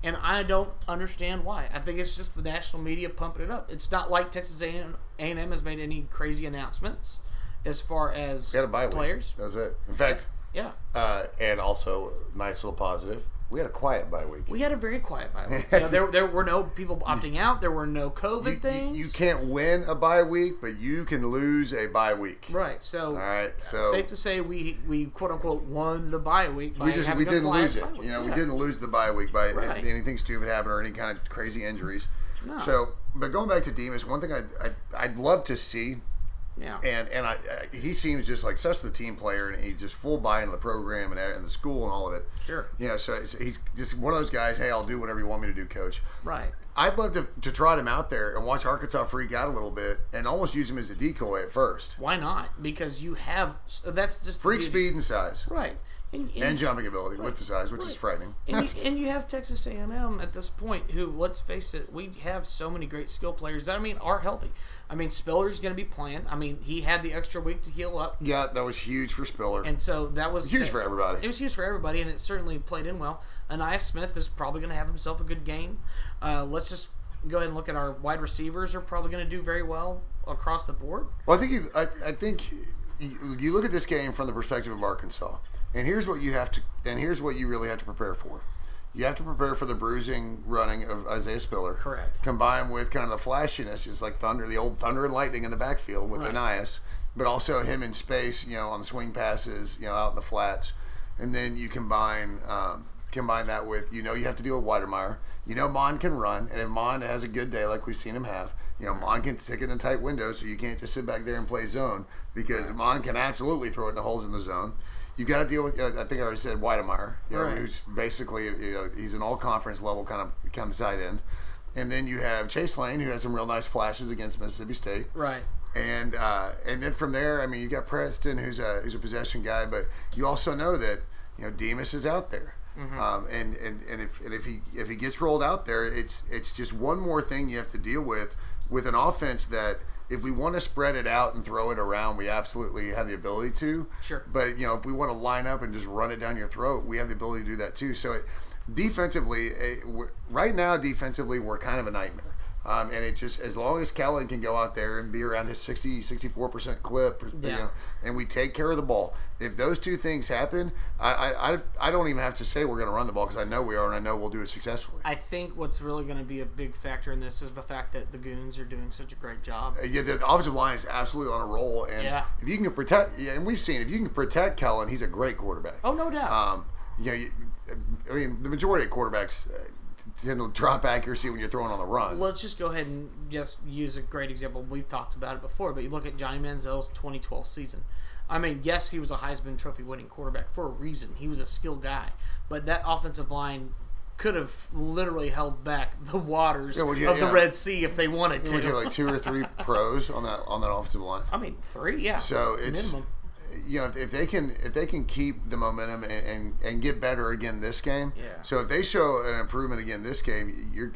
And I don't understand why. I think it's just the national media pumping it up. It's not like Texas A&M has made any crazy announcements as far as we had a bye players. Week. That was it. In fact, and also, nice little positive, we had a quiet bye week. We had a very quiet bye week. There were no people opting out. There were no COVID things. You can't win a bye week, but you can lose a bye week. Right. So, all right. So safe to say we quote unquote won the bye week. By we didn't lose it. We didn't lose the bye week by anything stupid happened or any kind of crazy injuries. No. So, but going back to Demas, one thing I'd love to see. Yeah. And he seems just like such the team player, and he's just full buy into the program and the school and all of it. Sure. So he's just one of those guys. Hey, I'll do whatever you want me to do, coach. Right. I'd love to trot him out there and watch Arkansas freak out a little bit and almost use him as a decoy at first. Why not? Because you have that's just freak speed and size. Right. And jumping ability with the size, which is frightening. And you have Texas A&M at this point who, let's face it, we have so many great skill players that, are healthy. Spiller's going to be playing. He had the extra week to heal up. Yeah, that was huge for Spiller. And so that was huge for everybody. It was huge for everybody, and it certainly played in well. Anaya Smith is probably going to have himself a good game. Let's just go ahead and look at our wide receivers are probably going to do very well across the board. Well, I think you look at this game from the perspective of Arkansas. And here's what you really have to prepare for. You have to prepare for the bruising running of Isaiah Spiller. Correct. Combined with kind of the flashiness, just like the old thunder and lightning in the backfield with Anias, but also him in space, on the swing passes, out in the flats. And then you combine that with, you have to deal with Weidermeyer. Mon can run, and if Mon has a good day like we've seen him have, Mon can stick it in tight windows, so you can't just sit back there and play zone, because Mon can absolutely throw it in the holes in the zone. You've got to deal with, I think I already said Weidemeyer, who's basically, he's an all-conference level kind of tight end. And then you have Chase Lane, who has some real nice flashes against Mississippi State. Right. And then from there, you've got Preston, who's a possession guy, but you also know that, Demas is out there. Mm-hmm. And if he gets rolled out there, it's just one more thing you have to deal with an offense that, if we want to spread it out and throw it around, we absolutely have the ability to. Sure. But, if we want to line up and just run it down your throat, we have the ability to do that too. So defensively, right now, we're kind of a nightmare. And it just, as long as Kellen can go out there and be around his 64% clip, and we take care of the ball. If those two things happen, I don't even have to say we're going to run the ball, because I know we are, and I know we'll do it successfully. I think what's really going to be a big factor in this is the fact that the Goons are doing such a great job. The offensive line is absolutely on a roll, and if you can protect, and we've seen, if you can protect Kellen, he's a great quarterback. Oh, no doubt. The majority of quarterbacks tend to drop accuracy when you're throwing on the run. Let's just go ahead and just use a great example. We've talked about it before, but you look at Johnny Manziel's 2012 season. Yes, he was a Heisman Trophy winning quarterback for a reason. He was a skilled guy. But that offensive line could have literally held back the waters of the yeah. Red Sea if they wanted to. Would you have like 2 or 3 pros on that offensive line? I mean, 3, yeah. So it's minimum. If they can keep the momentum and get better again this game. Yeah. So if they show an improvement again this game,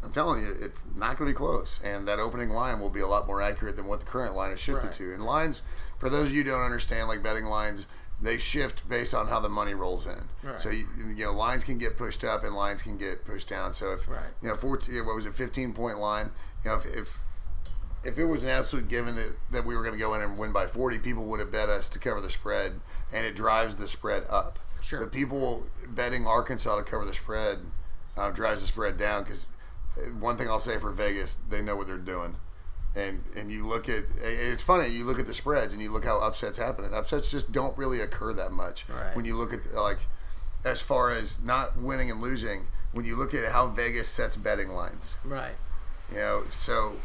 I'm telling you, it's not going to be close. And that opening line will be a lot more accurate than what the current line is shifted to. And lines, for those of you who don't understand, like betting lines, they shift based on how the money rolls in. Right. So lines can get pushed up and lines can get pushed down. So if 15-point line, if it was an absolute given that we were going to go in and win by 40, people would have bet us to cover the spread, and it drives the spread up. Sure. But people betting Arkansas to cover the spread drives the spread down, because one thing I'll say for Vegas, they know what they're doing. And you look at, it's funny, you look at the spreads and you look how upsets happen, and upsets just don't really occur that much. Right. When you look at, like, as far as not winning and losing, when you look at how Vegas sets betting lines. Right. So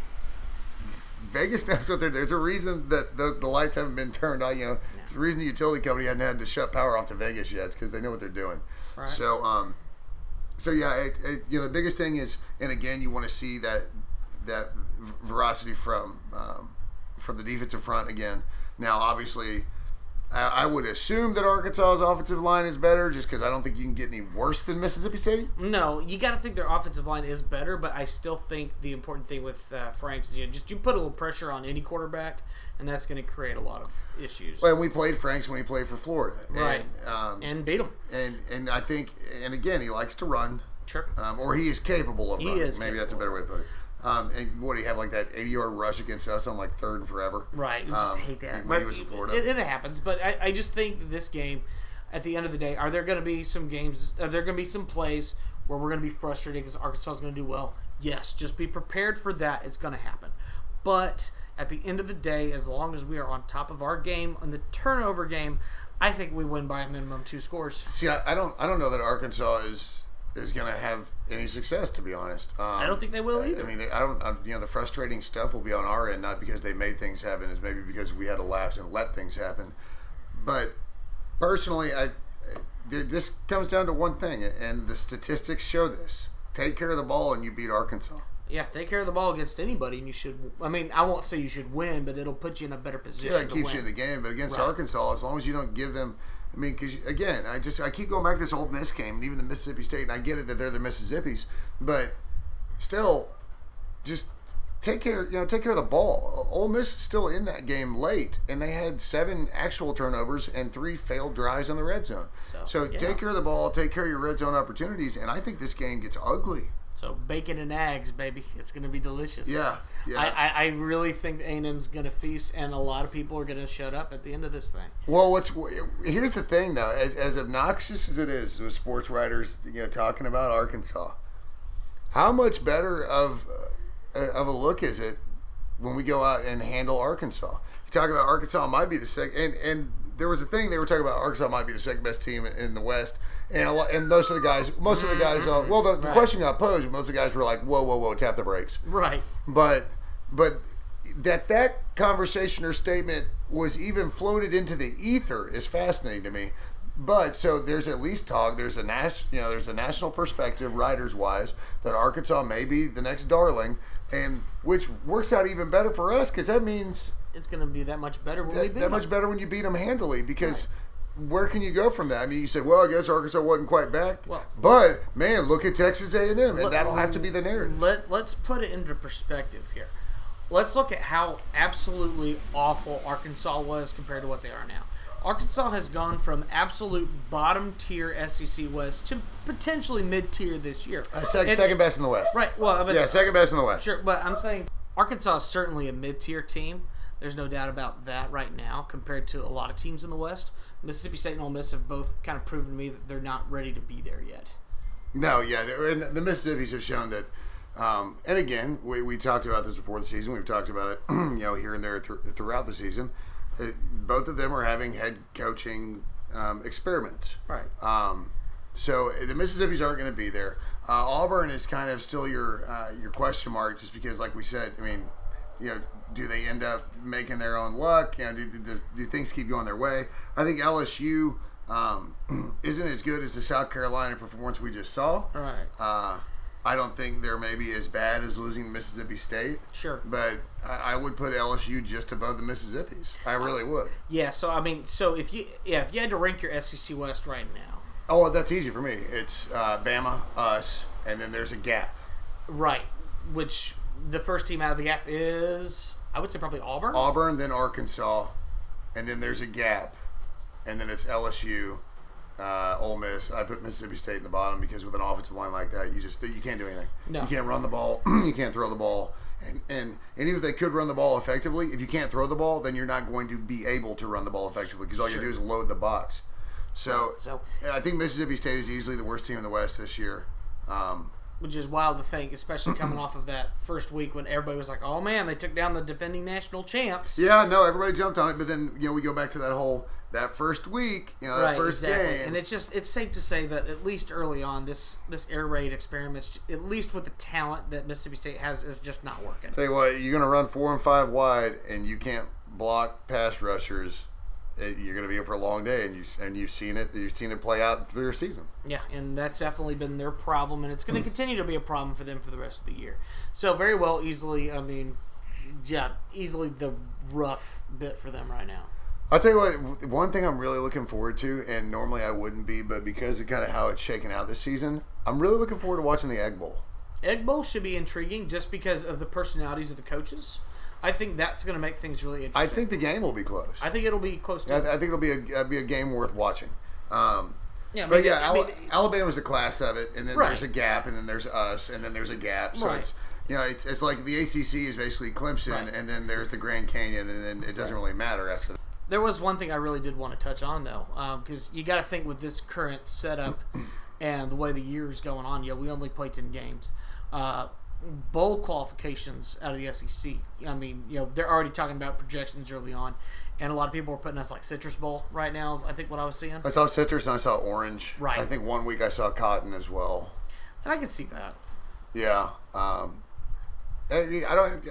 Vegas knows what they're doing. There's a reason that the lights haven't been turned on. There's a reason the utility company hadn't had to shut power off to Vegas yet. It's because they know what they're doing. Right. So yeah, the biggest thing is, and again, you want to see that veracity from the defensive front again. Now, obviously, I would assume that Arkansas's offensive line is better, just because I don't think you can get any worse than Mississippi State. No, you got to think their offensive line is better, but I still think the important thing with Franks is you put a little pressure on any quarterback, and that's going to create a lot of issues. Well, we played Franks when he played for Florida, right? And beat him. And I think, and again, he likes to run. Sure. Or he is capable of running. Maybe capable. That's a better way to put it. And what do you have, like that 80-yard rush against us on like 3rd and forever? Right. You just hate that. When he was in Florida. It happens, but I just think that this game, at the end of the day, are there going to be some games, are there going to be some plays where we're going to be frustrated because Arkansas is going to do well? Yes. Just be prepared for that. It's going to happen. But at the end of the day, as long as we are on top of our game, on the turnover game, I think we win by a minimum 2 scores. See, I don't know that Arkansas is going to have any success, to be honest. I don't think they will either. I mean, the frustrating stuff will be on our end, not because they made things happen, it's maybe because we had to lapse and let things happen. But personally, this comes down to one thing, and the statistics show this: take care of the ball, and you beat Arkansas. Yeah, take care of the ball against anybody, and you should. I mean, I won't say you should win, but it'll put you in a better position. Yeah, it keeps you in the game. But against Arkansas, as long as you don't give them. I mean, because again, I keep going back to this Ole Miss game, and even the Mississippi State, and I get it that they're the Mississippis, but still, just take care of the ball. Ole Miss is still in that game late, and they had 7 actual turnovers and 3 failed drives in the red zone. So take care of the ball, take care of your red zone opportunities, and I think this game gets ugly. So bacon and eggs, baby. It's going to be delicious. Yeah. I really think A&M's going to feast, and a lot of people are going to shut up at the end of this thing. Well, here's the thing, though. As obnoxious as it is with sports writers, talking about Arkansas, how much better of a look is it when we go out and handle Arkansas? You talk about Arkansas might be the second, and there was a thing they were talking about. Arkansas might be the second best team in the West. And most of the guys, the question got posed, most of the guys were like, whoa, tap the brakes. Right. But that conversation or statement was even floated into the ether is fascinating to me. But so there's at least talk. There's a national perspective, writers wise, that Arkansas may be the next darling, and which works out even better for us because that means it's going to be that much better when we beat them. That much better when you beat them handily because. Right. Where can you go from that? I mean, you say, well, I guess Arkansas wasn't quite back. Well, but, man, look at Texas A&M, and that'll have to be the narrative. Let's put it into perspective here. Let's look at how absolutely awful Arkansas was compared to what they are now. Arkansas has gone from absolute bottom-tier SEC West to potentially mid-tier this year. Second best in the West. Right. Well, second best in the West. Sure, but I'm saying Arkansas is certainly a mid-tier team. There's no doubt about that right now compared to a lot of teams in the West. Mississippi State and Ole Miss have both kind of proven to me that they're not ready to be there yet. No, yeah. And the Mississippis have shown that, and again, we talked about this before the season. We've talked about it here and there throughout the season. Both of them are having head coaching experiments. Right. So the Mississippis aren't going to be there. Auburn is kind of still your question mark just because, like we said, I mean, do they end up making their own luck? Do things keep going their way? I think LSU isn't as good as the South Carolina performance we just saw. Right. I don't think they're maybe as bad as losing to Mississippi State. Sure. But I would put LSU just above the Mississippis. I really would. Yeah. So I mean, so if you had to rank your SEC West right now. Oh, that's easy for me. It's Bama, us, and then there's a gap. Right. Which the first team out of the gap is, I would say, probably Auburn. Auburn, then Arkansas, and then there's a gap, and then it's LSU. Ole Miss. I put Mississippi State in the bottom because with an offensive line like that, you can't do anything. No. You can't run the ball. You can't throw the ball. And even if they could run the ball effectively, if you can't throw the ball, then you're not going to be able to run the ball effectively because all you do is load the box. So I think Mississippi State is easily the worst team in the West this year. Which is wild to think, especially coming off of that first week when everybody was like, "Oh man, they took down the defending national champs." Yeah, no, everybody jumped on it, but then we go back to that first week, that first game, and it's safe to say that at least early on, this air raid experiment, at least with the talent that Mississippi State has, is just not working. Tell you what, you're going to run 4 and 5 wide, and you can't block pass rushers. You're going to be in for a long day, and you've seen it. You've seen it play out through their season. Yeah, and that's definitely been their problem, and it's going to continue to be a problem for them for the rest of the year. So very well, easily the rough bit for them right now. I'll tell you what, one thing I'm really looking forward to, and normally I wouldn't be, but because of kind of how it's shaken out this season, I'm really looking forward to watching the Egg Bowl. Egg Bowl should be intriguing just because of the personalities of the coaches. I think that's going to make things really interesting. I think the game will be close. I think it'll be close to. I think it'll be a game worth watching. Alabama's Alabama's the class of it, and then there's a gap, and then there's us, and then there's a gap. So it's like the ACC is basically Clemson, and then there's the Grand Canyon, and then it doesn't really matter after that. There was one thing I really did want to touch on, though, because you got to think with this current setup and the way the year is going on, we only play 10 games. Bowl qualifications out of the SEC. I mean, they're already talking about projections early on, and a lot of people are putting us like Citrus Bowl right now is I think what I was seeing. I saw citrus and I saw orange. Right. I think one week I saw cotton as well. And I can see that. Yeah. I don't.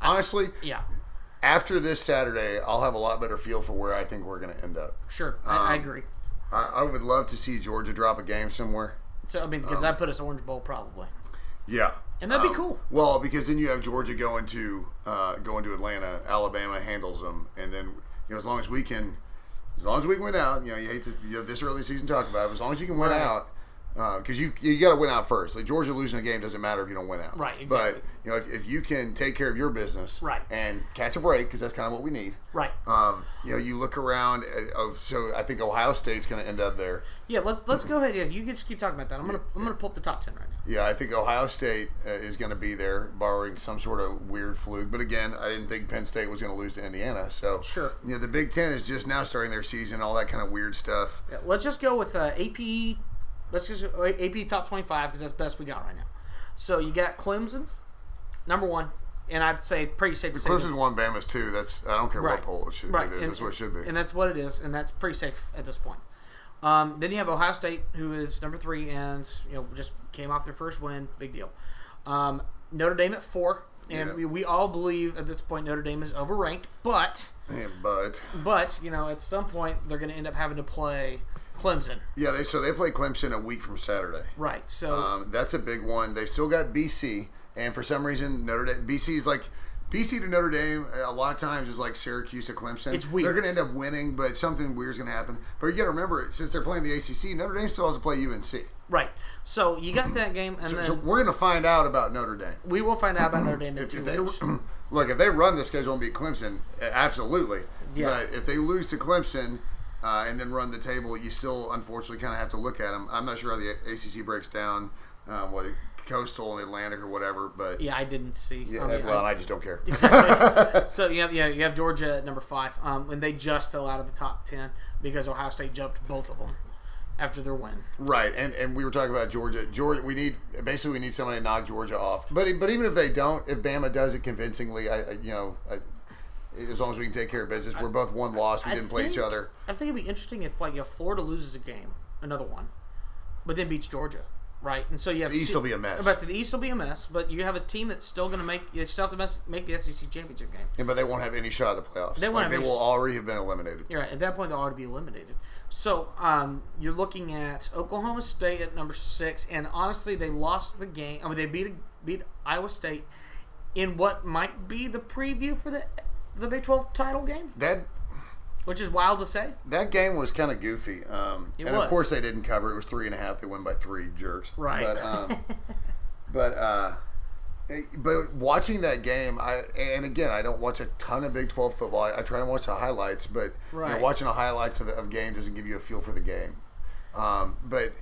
Honestly. Yeah. After this Saturday, I'll have a lot better feel for where I think we're going to end up. Sure, I agree. I would love to see Georgia drop a game somewhere. So I mean, because I put us Orange Bowl probably. Yeah. And that'd be cool. Well, because then you have Georgia going to Atlanta, Alabama handles them, and then as long as we can win out, you hate to this early season talk about it, but as long as you can win out, because you got to win out first. Like Georgia losing a game doesn't matter if you don't win out. Right. Exactly. But if you can take care of your business, and catch a break, because that's kind of what we need. Right. You look around. So I think Ohio State's going to end up there. Yeah. Let's go ahead. Yeah, you can just keep talking about that. I'm gonna pull up the top 10 right now. Yeah, I think Ohio State is going to be there, barring some sort of weird fluke. But again, I didn't think Penn State was going to lose to Indiana. So sure. The Big Ten is just now starting their season, all that kind of weird stuff. Yeah, let's just go with AP. Let's just go AP top 25 because that's the best we got right now. So you got Clemson, number 1, and I'd say pretty safe to say. Clemson's 1, Bama's 2. I don't care what poll it is. That's what it should be. And that's what it is, and that's pretty safe at this point. Then you have Ohio State, who is number 3, and just came off their first win. Big deal. Notre Dame at 4, and we all believe at this point Notre Dame is overranked, but at some point they're going to end up having to play Clemson. Yeah, they play Clemson a week from Saturday. Right. So that's a big one. They've still got BC, and for some reason BC is like BC to Notre Dame. A lot of times is like Syracuse to Clemson. It's weird. They're going to end up winning, but something weird is going to happen. But you got to remember, since they're playing the ACC, Notre Dame still has to play UNC. Right. So you got that game, and so we're going to find out about Notre Dame. We will find out about Notre Dame in 2 weeks. Look, if they run the schedule and beat Clemson, absolutely. Yeah. But if they lose to Clemson. And then run the table, you still unfortunately kind of have to look at them. I'm not sure how the ACC breaks down, Coastal and Atlantic or whatever, but yeah, I didn't see. Yeah, I just don't care. Exactly. So you have Georgia at number 5, and they just fell out of the top 10 because Ohio State jumped both of them after their win. Right, and we were talking about Georgia. We need somebody to knock Georgia off. But even if they don't, if Bama does it convincingly, as long as we can take care of business, we're both one loss. We didn't play each other. I think it'd be interesting if Florida loses a game, another one, but then beats Georgia, right? And so you have the East will be a mess. But the East will be a mess. But you have a team that's still going to make the SEC championship game. Yeah, but they won't have any shot at the playoffs. They will already have been eliminated. You're right. At that point, they'll already be eliminated. So you're looking at Oklahoma State at number 6, and honestly, they lost the game. I mean, they beat Iowa State in what might be the preview for the Big 12 title game. Which is wild to say. That game was kind of goofy. It and was. Of course they didn't cover. It was 3.5. They won by 3, jerks. Right. But watching that game, and again, I don't watch a ton of Big 12 football. I try and watch the highlights, but watching the highlights of game doesn't give you a feel for the game. But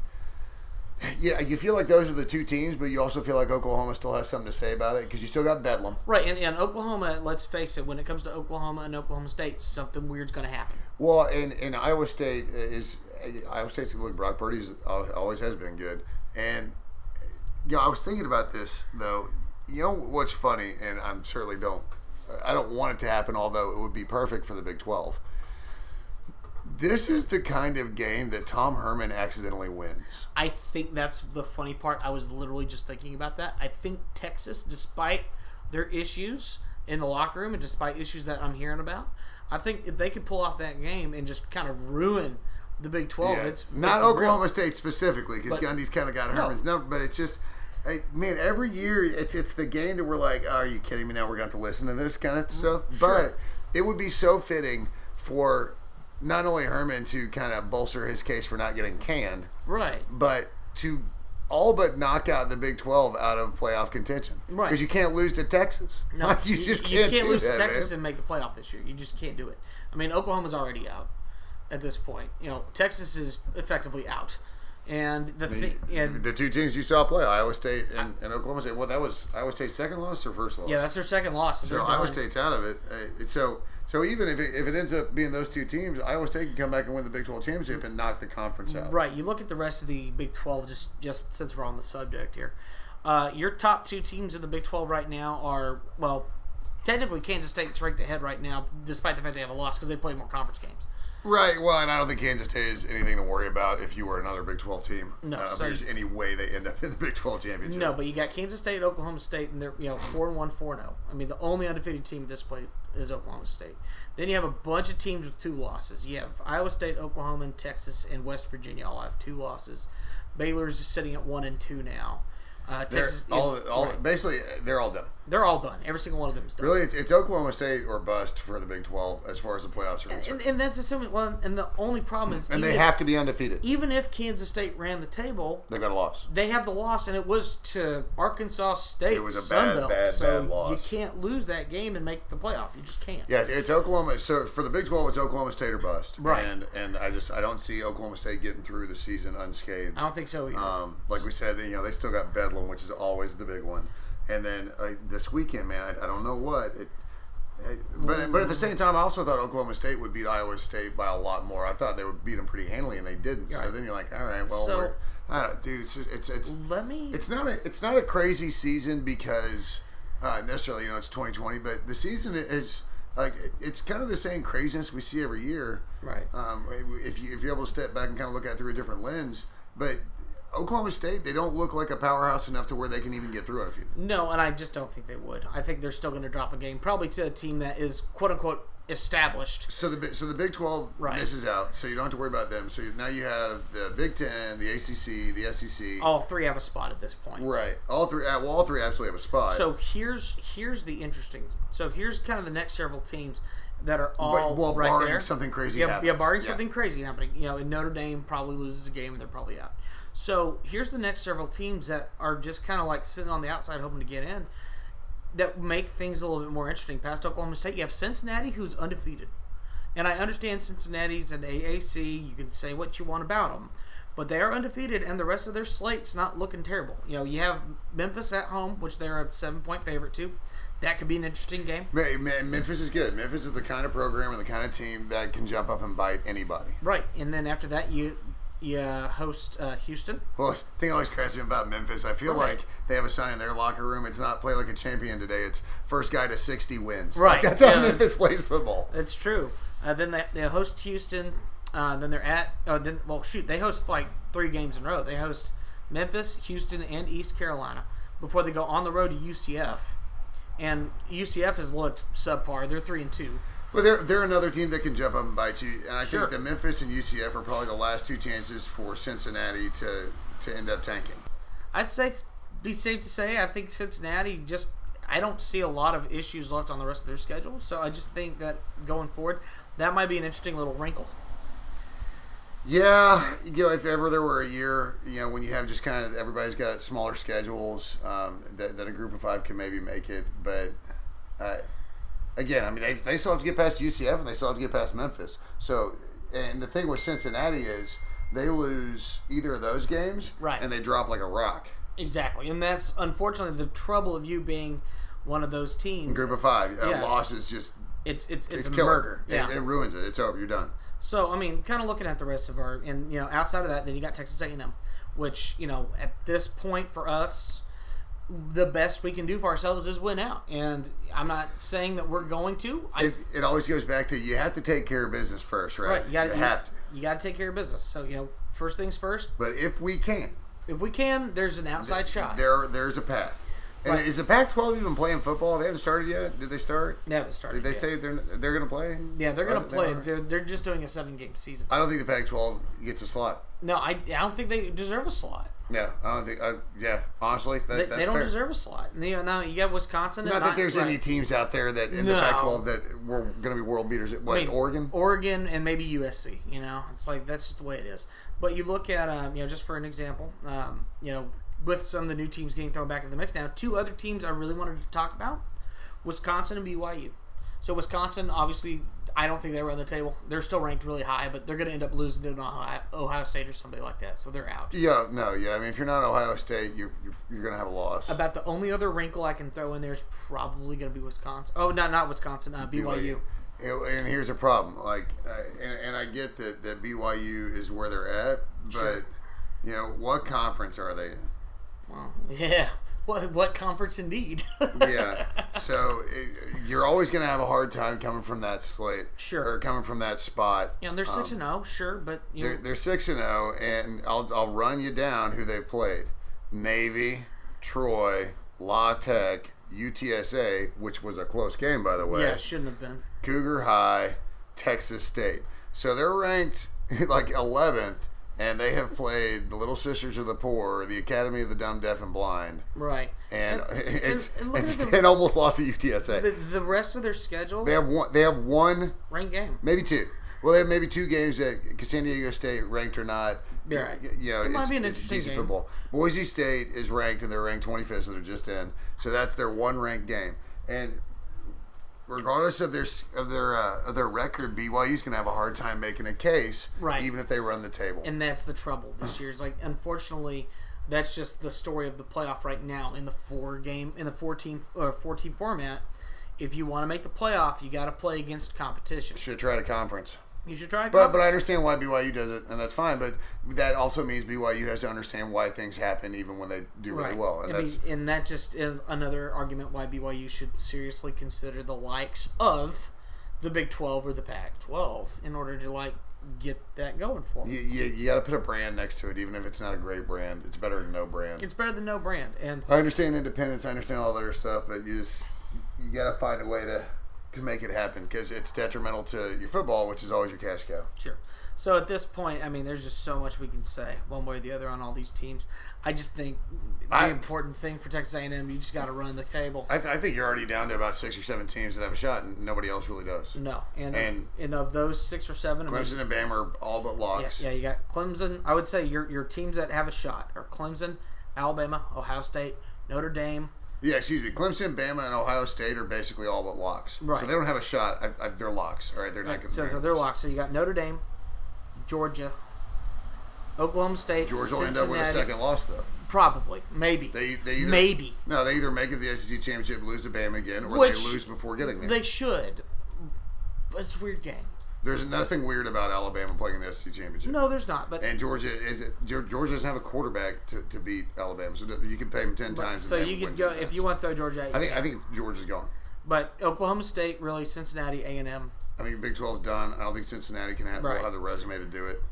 yeah, you feel like those are the two teams, but you also feel like Oklahoma still has something to say about it because you still got Bedlam. Right, and Oklahoma, let's face it, when it comes to Oklahoma and Oklahoma State, something weird's going to happen. Well, and Iowa State's good. Brock Purdy's always has been good. And I was thinking about this though. You know what's funny, and I don't want it to happen, although it would be perfect for the Big 12. This is the kind of game that Tom Herman accidentally wins. I think that's the funny part. I was literally just thinking about that. I think Texas, despite their issues in the locker room and despite issues that I'm hearing about, I think if they could pull off that game and just kind of ruin the Big 12, it's not Oklahoma State specifically, because Gundy's kind of got Herman's number, but it's just, man, every year it's the game that we're like, oh, are you kidding me? Now we're going to have to listen to this kind of stuff. Sure. But it would be so fitting for not only Herman to kind of bolster his case for not getting canned, right, but to all but knock out the Big 12 out of playoff contention. Right. Because you can't lose to Texas. No, you just can't lose that, to Texas man. and make the playoff this year. You just can't do it. I mean, Oklahoma's already out at this point. Texas is effectively out. And the two teams you saw play, Iowa State and Oklahoma State. Well, that was Iowa State's second loss or first loss? Yeah, that's their second loss. So Iowa State's out of it. So even if it ends up being those two teams, Iowa State can come back and win the Big 12 championship and knock the conference out. Right. You look at the rest of the Big 12, just since we're on the subject here. Your top two teams in the Big 12 right now are, well, technically Kansas State's ranked ahead right now, despite the fact they have a loss because they play more conference games. Right. Well, and I don't think Kansas State is anything to worry about if you were another Big 12 team. No. If there's any way they end up in the Big 12 championship. No, but you got Kansas State, Oklahoma State, and they're 4-1, 4-0. I mean, the only undefeated team at this point is Oklahoma State. Then you have a bunch of teams with 2 losses. You have Iowa State, Oklahoma, and Texas, and West Virginia all have 2 losses. Baylor's just sitting at 1-2 now. Texas, basically, they're all done. They're all done. Every single one of them is done. Really, it's Oklahoma State or bust for the Big 12 as far as the playoffs are concerned. And that's assuming. Well, and the only problem is, and they have to be undefeated. Even if Kansas State ran the table, they got a loss. They have the loss, and it was to Arkansas State. It was a Sunbelt, bad loss. You can't lose that game and make the playoff. You just can't. Yes, it's Oklahoma. So for the Big 12, it's Oklahoma State or bust. Right. And I don't see Oklahoma State getting through the season unscathed. I don't think so either. Like we said, they still got Bedlam, which is always the big one. And then this weekend, man, I don't know what. But at the same time, I also thought Oklahoma State would beat Iowa State by a lot more. I thought they would beat them pretty handily, and they didn't. Right. So then you're like, all right, well, I don't know, dude. It's not a crazy season because necessarily, it's 2020, but the season is like it's kind of the same craziness we see every year. Right. If you're able to step back and kind of look at it through a different lens, but Oklahoma State, they don't look like a powerhouse enough to where they can even get through undefeated. No, and I just don't think they would. I think they're still going to drop a game, probably to a team that is quote unquote established. So the Big 12 misses out, so you don't have to worry about them. So now you have the Big 10, the ACC, the SEC. All 3 have a spot at this point. Right. All 3 absolutely have a spot. So here's the interesting. So here's kind of the next several teams that are all right barring there. Something crazy happens. Yeah, barring something crazy happening. And Notre Dame probably loses a game and they're probably out. So here's the next several teams that are just kind of like sitting on the outside hoping to get in that make things a little bit more interesting. Past Oklahoma State, you have Cincinnati, who's undefeated. And I understand Cincinnati's an AAC. You can say what you want about them. But they are undefeated, and the rest of their slate's not looking terrible. You have Memphis at home, which they're a 7-point favorite to. That could be an interesting game. Man, Memphis is good. Memphis is the kind of program and the kind of team that can jump up and bite anybody. Right. And then after that, you host Houston. Well, the thing always cracks me about Memphis, I feel like they have a sign in their locker room. It's not play like a champion today. It's first guy to 60 wins. Right. Like, that's how Memphis plays football. That's true. Then they host Houston. Then they're at they host like 3 games in a row. They host Memphis, Houston, and East Carolina before they go on the road to UCF. And UCF has looked subpar. They're 3-2. But they're another team that can jump up and bite you, and I Sure. think that Memphis and UCF are probably the last two chances for Cincinnati to end up tanking. I'd say, be safe to say, I think Cincinnati I don't see a lot of issues left on the rest of their schedule, so I just think that going forward, that might be an interesting little wrinkle. Yeah, if ever there were a year, when you have just kind of everybody's got smaller schedules, that a group of five can maybe make it. But again, I mean, they still have to get past UCF and they still have to get past Memphis. So, and the thing with Cincinnati is they lose either of those games, right, and they drop like a rock. Exactly, and that's unfortunately the trouble of you being one of those teams. Group of five, a Yeah. loss is just it's a killer. murder. Yeah, it ruins it. It's over. You're done. So, I mean, kind of looking at the rest of outside of that, then you got Texas A&M, which, at this point for us, the best we can do for ourselves is win out. And I'm not saying that we're going to. It always goes back to you have to take care of business first, right? Right. You have to. You got to take care of business. So, first things first. But if we can, there's an outside shot. There's a path. And Right. is the Pac-12 even playing football? They haven't started yet. Did they start? They haven't started. Did they yet. say they're going to play? Yeah, they're going to play. They They're just doing a 7-game season. I don't think the Pac-12 gets a slot. No, I don't think they deserve a slot. Yeah, I don't think. Honestly, that's They don't fair. deserve a slot. Now you got Wisconsin. Not that there's any teams out there that in the Pac-12 that were going to be world beaters. What, Oregon? Oregon and maybe USC. It's like that's just the way it is. But you look at just for an example, with some of the new teams getting thrown back into the mix now, two other teams I really wanted to talk about: Wisconsin and BYU. So Wisconsin, obviously, I don't think they were on the table. They're still ranked really high, but they're going to end up losing to Ohio State or somebody like that, so they're out. Yeah. I mean, if you're not Ohio State, you're going to have a loss. About the only other wrinkle I can throw in there is probably going to be Wisconsin. Oh, not Wisconsin. BYU. And here's a problem. And I get that BYU is where they're at, but Sure. What conference are they in? Well, yeah. What conference indeed? Yeah. So you're always going to have a hard time coming from that slate. Sure. Or coming from that spot. They're 6-0, sure, but they're 6-0, and I'll run you down who they've played: Navy, Troy, La Tech, UTSA, which was a close game, by the way. Yeah, it shouldn't have been. Cougar High, Texas State. So they're ranked like 11th. And they have played the Little Sisters of the Poor, the Academy of the Dumb, Deaf, and Blind. Right. And and almost lost to UTSA. The rest of their schedule, They have one ranked game. maybe two. Well, they have maybe two games that San Diego State ranked or not. Yeah, right. It might be an it's interesting decent game. football. Boise State is ranked, and they're ranked 25th, so they're just in. So that's their one ranked game. And regardless of their record, BYU's going to have a hard time making a case, right, even if they run the table. And that's the trouble this year. Is unfortunately, that's just the story of the playoff right now in the 4-team format. If you want to make the playoff, you got to play against competition. Should have tried a conference. You should try. But I understand why BYU does it, and that's fine. But that also means BYU has to understand why things happen, even when they do really well. And that just is another argument why BYU should seriously consider the likes of the Big 12 or the Pac-12 in order to get that going for them. You got to put a brand next to it, even if it's not a great brand. It's better than no brand. It's better than no brand. And I understand independence. I understand all that other stuff, but you got to find a way to make it happen, because it's detrimental to your football, which is always your cash cow. Sure. So at this point, I mean, there's just so much we can say one way or the other on all these teams. I just think the important thing for Texas A&M, you just got to run the table. I think you're already down to about 6 or 7 teams that have a shot, and nobody else really does. No. And of those 6 or 7, Clemson and Bama are all but locks. Yeah, you got Clemson. I would say your teams that have a shot are Clemson, Alabama, Ohio State, Notre Dame. Yeah, excuse me. Clemson, Bama, and Ohio State are basically all but locks. Right. So they don't have a shot. They're locks. All right, they're not going to. So they're locks. So you got Notre Dame, Georgia, Oklahoma State, Georgia will end Cincinnati. up with a second loss, though. Probably, maybe. They either, maybe. No, they either make it the SEC championship, lose to Bama again, or they lose before getting there. They should, but it's a weird game. There's nothing weird about Alabama playing in the SEC championship. No, there's not. But Georgia doesn't have a quarterback to beat Alabama, so you can pay them 10 times. So you could go if you want to throw Georgia out. I think Georgia's gone. But Oklahoma State, really, Cincinnati, A&M. I think Big 12's done. I don't think Cincinnati will have the resume to do it.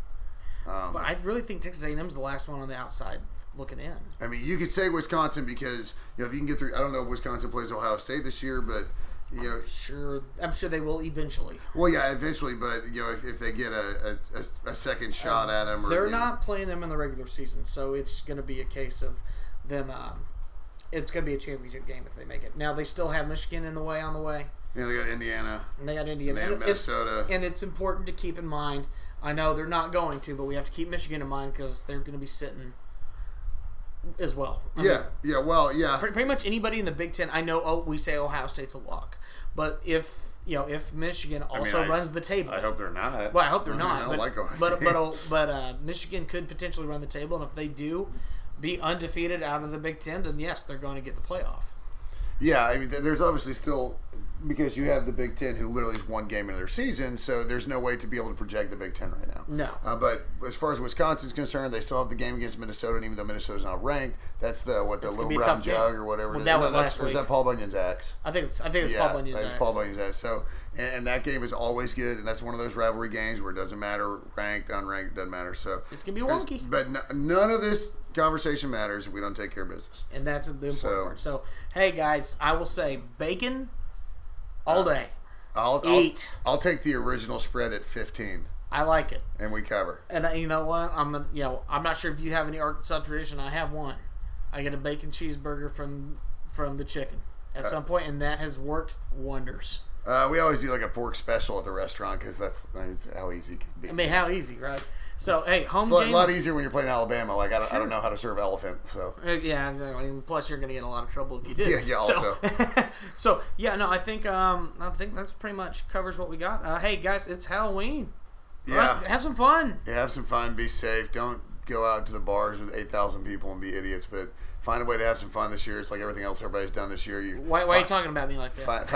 But I really think Texas A&M is the last one on the outside looking in. I mean, you could say Wisconsin because if you can get through. I don't know if Wisconsin plays Ohio State this year, but I'm sure they will eventually. Well, yeah, eventually, but if they get a second shot at them, they're not playing them in the regular season, so it's going to be a case of them. It's going to be a championship game if they make it. Now they still have Michigan on the way. Yeah, they got Indiana. And they got Indiana. And Minnesota. And it's important to keep in mind. I know they're not going to, but we have to keep Michigan in mind because they're going to be sitting as well. Pretty much anybody in the Big Ten. I know. We say Ohio State's a lock, but if Michigan also runs the table, I hope they're not. Well, I hope they're not. I don't like Ohio State. But Michigan could potentially run the table, and if they do be undefeated out of the Big Ten, then yes, they're going to get the playoff. Yeah, I mean, there's obviously still, because you have the Big Ten who literally is one game into their season, so there's no way to be able to project the Big Ten right now. No. But as far as Wisconsin's concerned, they still have the game against Minnesota, and even though Minnesota's not ranked, that's the Little Brown Jug or whatever. Well, that was last week. Or is that Paul Bunyan's axe? I think it's Paul Bunyan's axe. It's Paul Bunyan's axe. So, and that game is always good, and that's one of those rivalry games where it doesn't matter, ranked, unranked, it doesn't matter. So it's going to be wonky. But none of this conversation matters if we don't take care of business. And that's the important part. So, hey, guys, I will say bacon all day. I'll take the original spread at 15. I like it. And we cover. And you know what? I'm not sure if you have any Arkansas tradition. I have one. I get a bacon cheeseburger from the chicken at some point, and that has worked wonders. We always do like a pork special at the restaurant because that's how easy it can be. I mean, how easy, right? So, hey, home it's game. a lot easier when you're playing Alabama. Like, I don't know how to serve elephant, so. Yeah, exactly. And plus, you're going to get in a lot of trouble if you did. Yeah, also. So, yeah, no, I think that's pretty much covers what we got. Hey, guys, it's Halloween. Yeah. Right? Have some fun. Yeah, have some fun. Be safe. Don't go out to the bars with 8,000 people and be idiots, but find a way to have some fun this year. It's like everything else everybody's done this year. Why are you talking about me like that?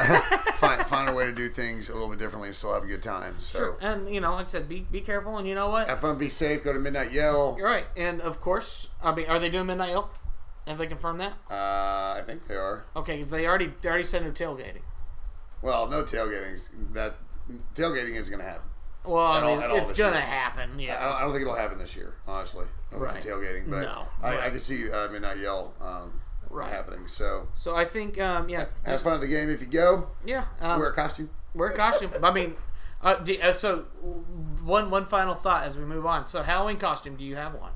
Find a way to do things a little bit differently and still have a good time. So. Sure. And, like I said, be careful. And you know what? Have fun, be safe, go to Midnight Yell. You're right. And, of course, are they doing Midnight Yell? Have they confirmed that? I think they are. Okay, because they already said no tailgating. Well, no tailgating. Tailgating is going to happen. Well, it's going to happen, yeah. I don't think it'll happen this year, honestly. Right. Tailgating, but no. I can see Midnight Yell happening. So I think, have fun at the game if you go. Yeah. Wear a costume. I mean, so one final thought as we move on. So Halloween costume, do you have one?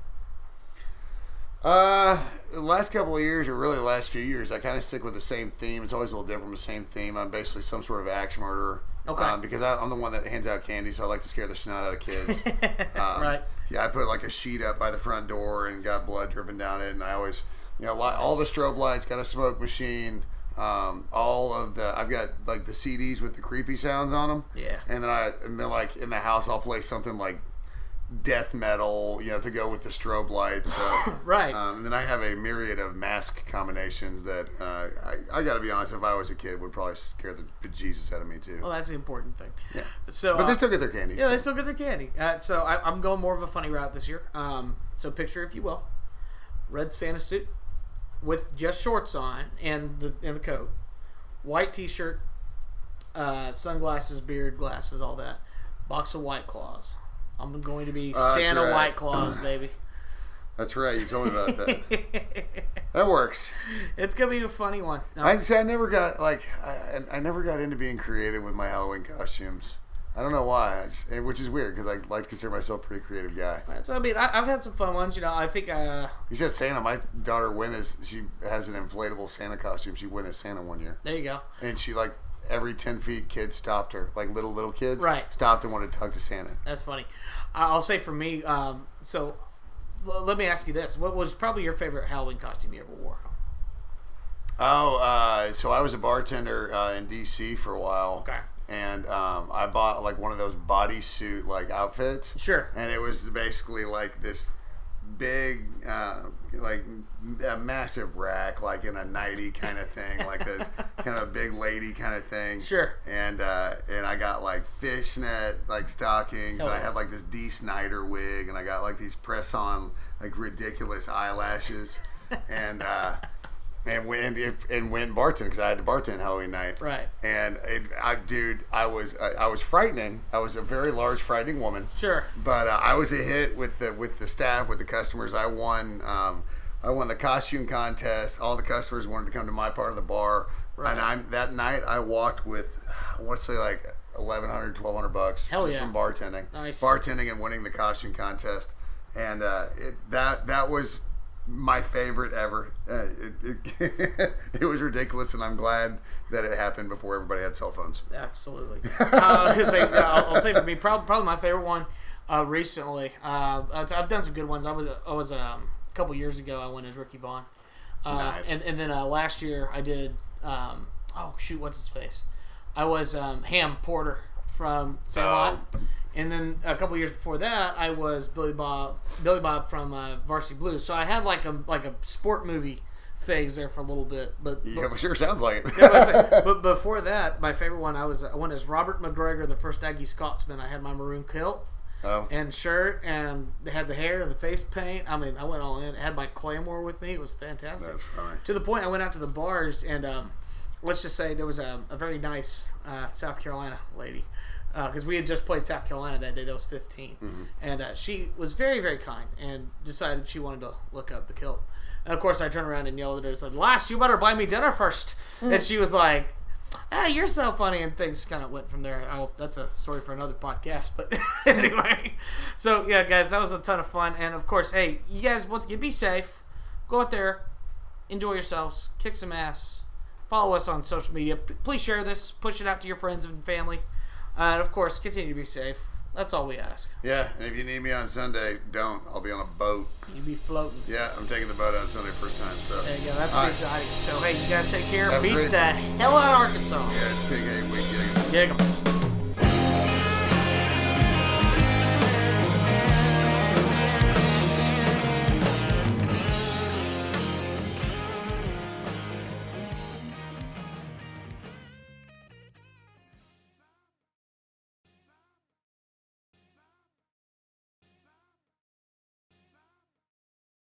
The last couple of years, or really the last few years, I kind of stick with the same theme. It's always a little different from the same theme. I'm basically some sort of axe murderer. Okay. Because I'm the one that hands out candy, so I like to scare the snot out of kids. Right. Yeah, I put like a sheet up by the front door and got blood dripping down it, and I always, all the strobe lights, got a smoke machine, I've got like the CDs with the creepy sounds on them. Yeah. And then like in the house, I'll play something like death metal, to go with the strobe lights. Right. And then I have a myriad of mask combinations that I got to be honest, if I was a kid, would probably scare the bejesus out of me too. Well, that's the important thing. Yeah. So, but they still get their candy. Yeah, they still get their candy. So I'm going more of a funny route this year. So picture, if you will, red Santa suit with just shorts on and the coat, white T-shirt, sunglasses, beard, glasses, all that, box of White Claws. I'm going to be Santa right. White Claws, baby. That's right. You told me about that. That works. It's gonna be a funny one. I never got I never got into being creative with my Halloween costumes. I don't know why, which is weird because I like to consider myself a pretty creative guy. So I mean, I've had some fun ones. I think. You said Santa. My daughter she has an inflatable Santa costume. She went as Santa one year. There you go. And she every 10 feet, kids stopped her, like little kids. Right. Stopped and wanted to talk to Santa. That's funny. I'll say for me, so let me ask you this. What was probably your favorite Halloween costume you ever wore? So I was a bartender in D.C. for a while. Okay. And I bought one of those bodysuit outfits. Sure. And it was basically this big, a massive rack, in a nightie kind of thing, this kind of big lady kind of thing. Sure. And I got fishnet stockings. Oh. And I had this Dee Snider wig, and I got these press on ridiculous eyelashes, and went bartend because I had to bartend Halloween night. Right. And I was frightening. I was a very large, frightening woman. Sure. But I was a hit with the staff, with the customers. I won I won the costume contest. All the customers wanted to come to my part of the bar. Right. And that night I walked with, I want to say like $1,100, $1,200 Hell just yeah. from bartending. Nice. Bartending and winning the costume contest. And that was my favorite ever. It was ridiculous, and I'm glad that it happened before everybody had cell phones. Absolutely. I'll say for me, probably my favorite one recently. I've done some good ones. I was a couple years ago. I went as Ricky Vaughn. Nice. And then last year I did. What's his face? I was Ham Porter from Sandlot. And then a couple years before that, I was Billy Bob from Varsity Blues. So I had like a sport movie phase there for a little bit. But Sure sounds like it. but before that, my favorite one, I went as Robert McGregor, the first Aggie Scotsman. I had my maroon kilt and shirt, and had the hair and the face paint. I mean, I went all in. I had my Claymore with me. It was fantastic. That's funny. To the point I went out to the bars, and let's just say there was a very nice South Carolina lady. Because we had just played South Carolina that day. That was 15. Mm-hmm. And she was very, very kind and decided she wanted to look up the kilt. And, of course, I turned around and yelled at her and said, "Lass, you better buy me dinner first." And she was like, "You're so funny." And things kind of went from there. Oh, that's a story for another podcast. But anyway. So, yeah, guys, that was a ton of fun. And, of course, hey, you guys, once again, be safe. Go out there. Enjoy yourselves. Kick some ass. Follow us on social media. Please share this. Push it out to your friends and family. And, of course, continue to be safe. That's all we ask. Yeah, and if you need me on Sunday, don't. I'll be on a boat. You'll be floating. Yeah, I'm taking the boat out Sunday first time. So There you go. That's pretty exciting. So, hey, you guys take care. Have a Beat great- the hell out of Arkansas. yeah, take a week. Gig 'em.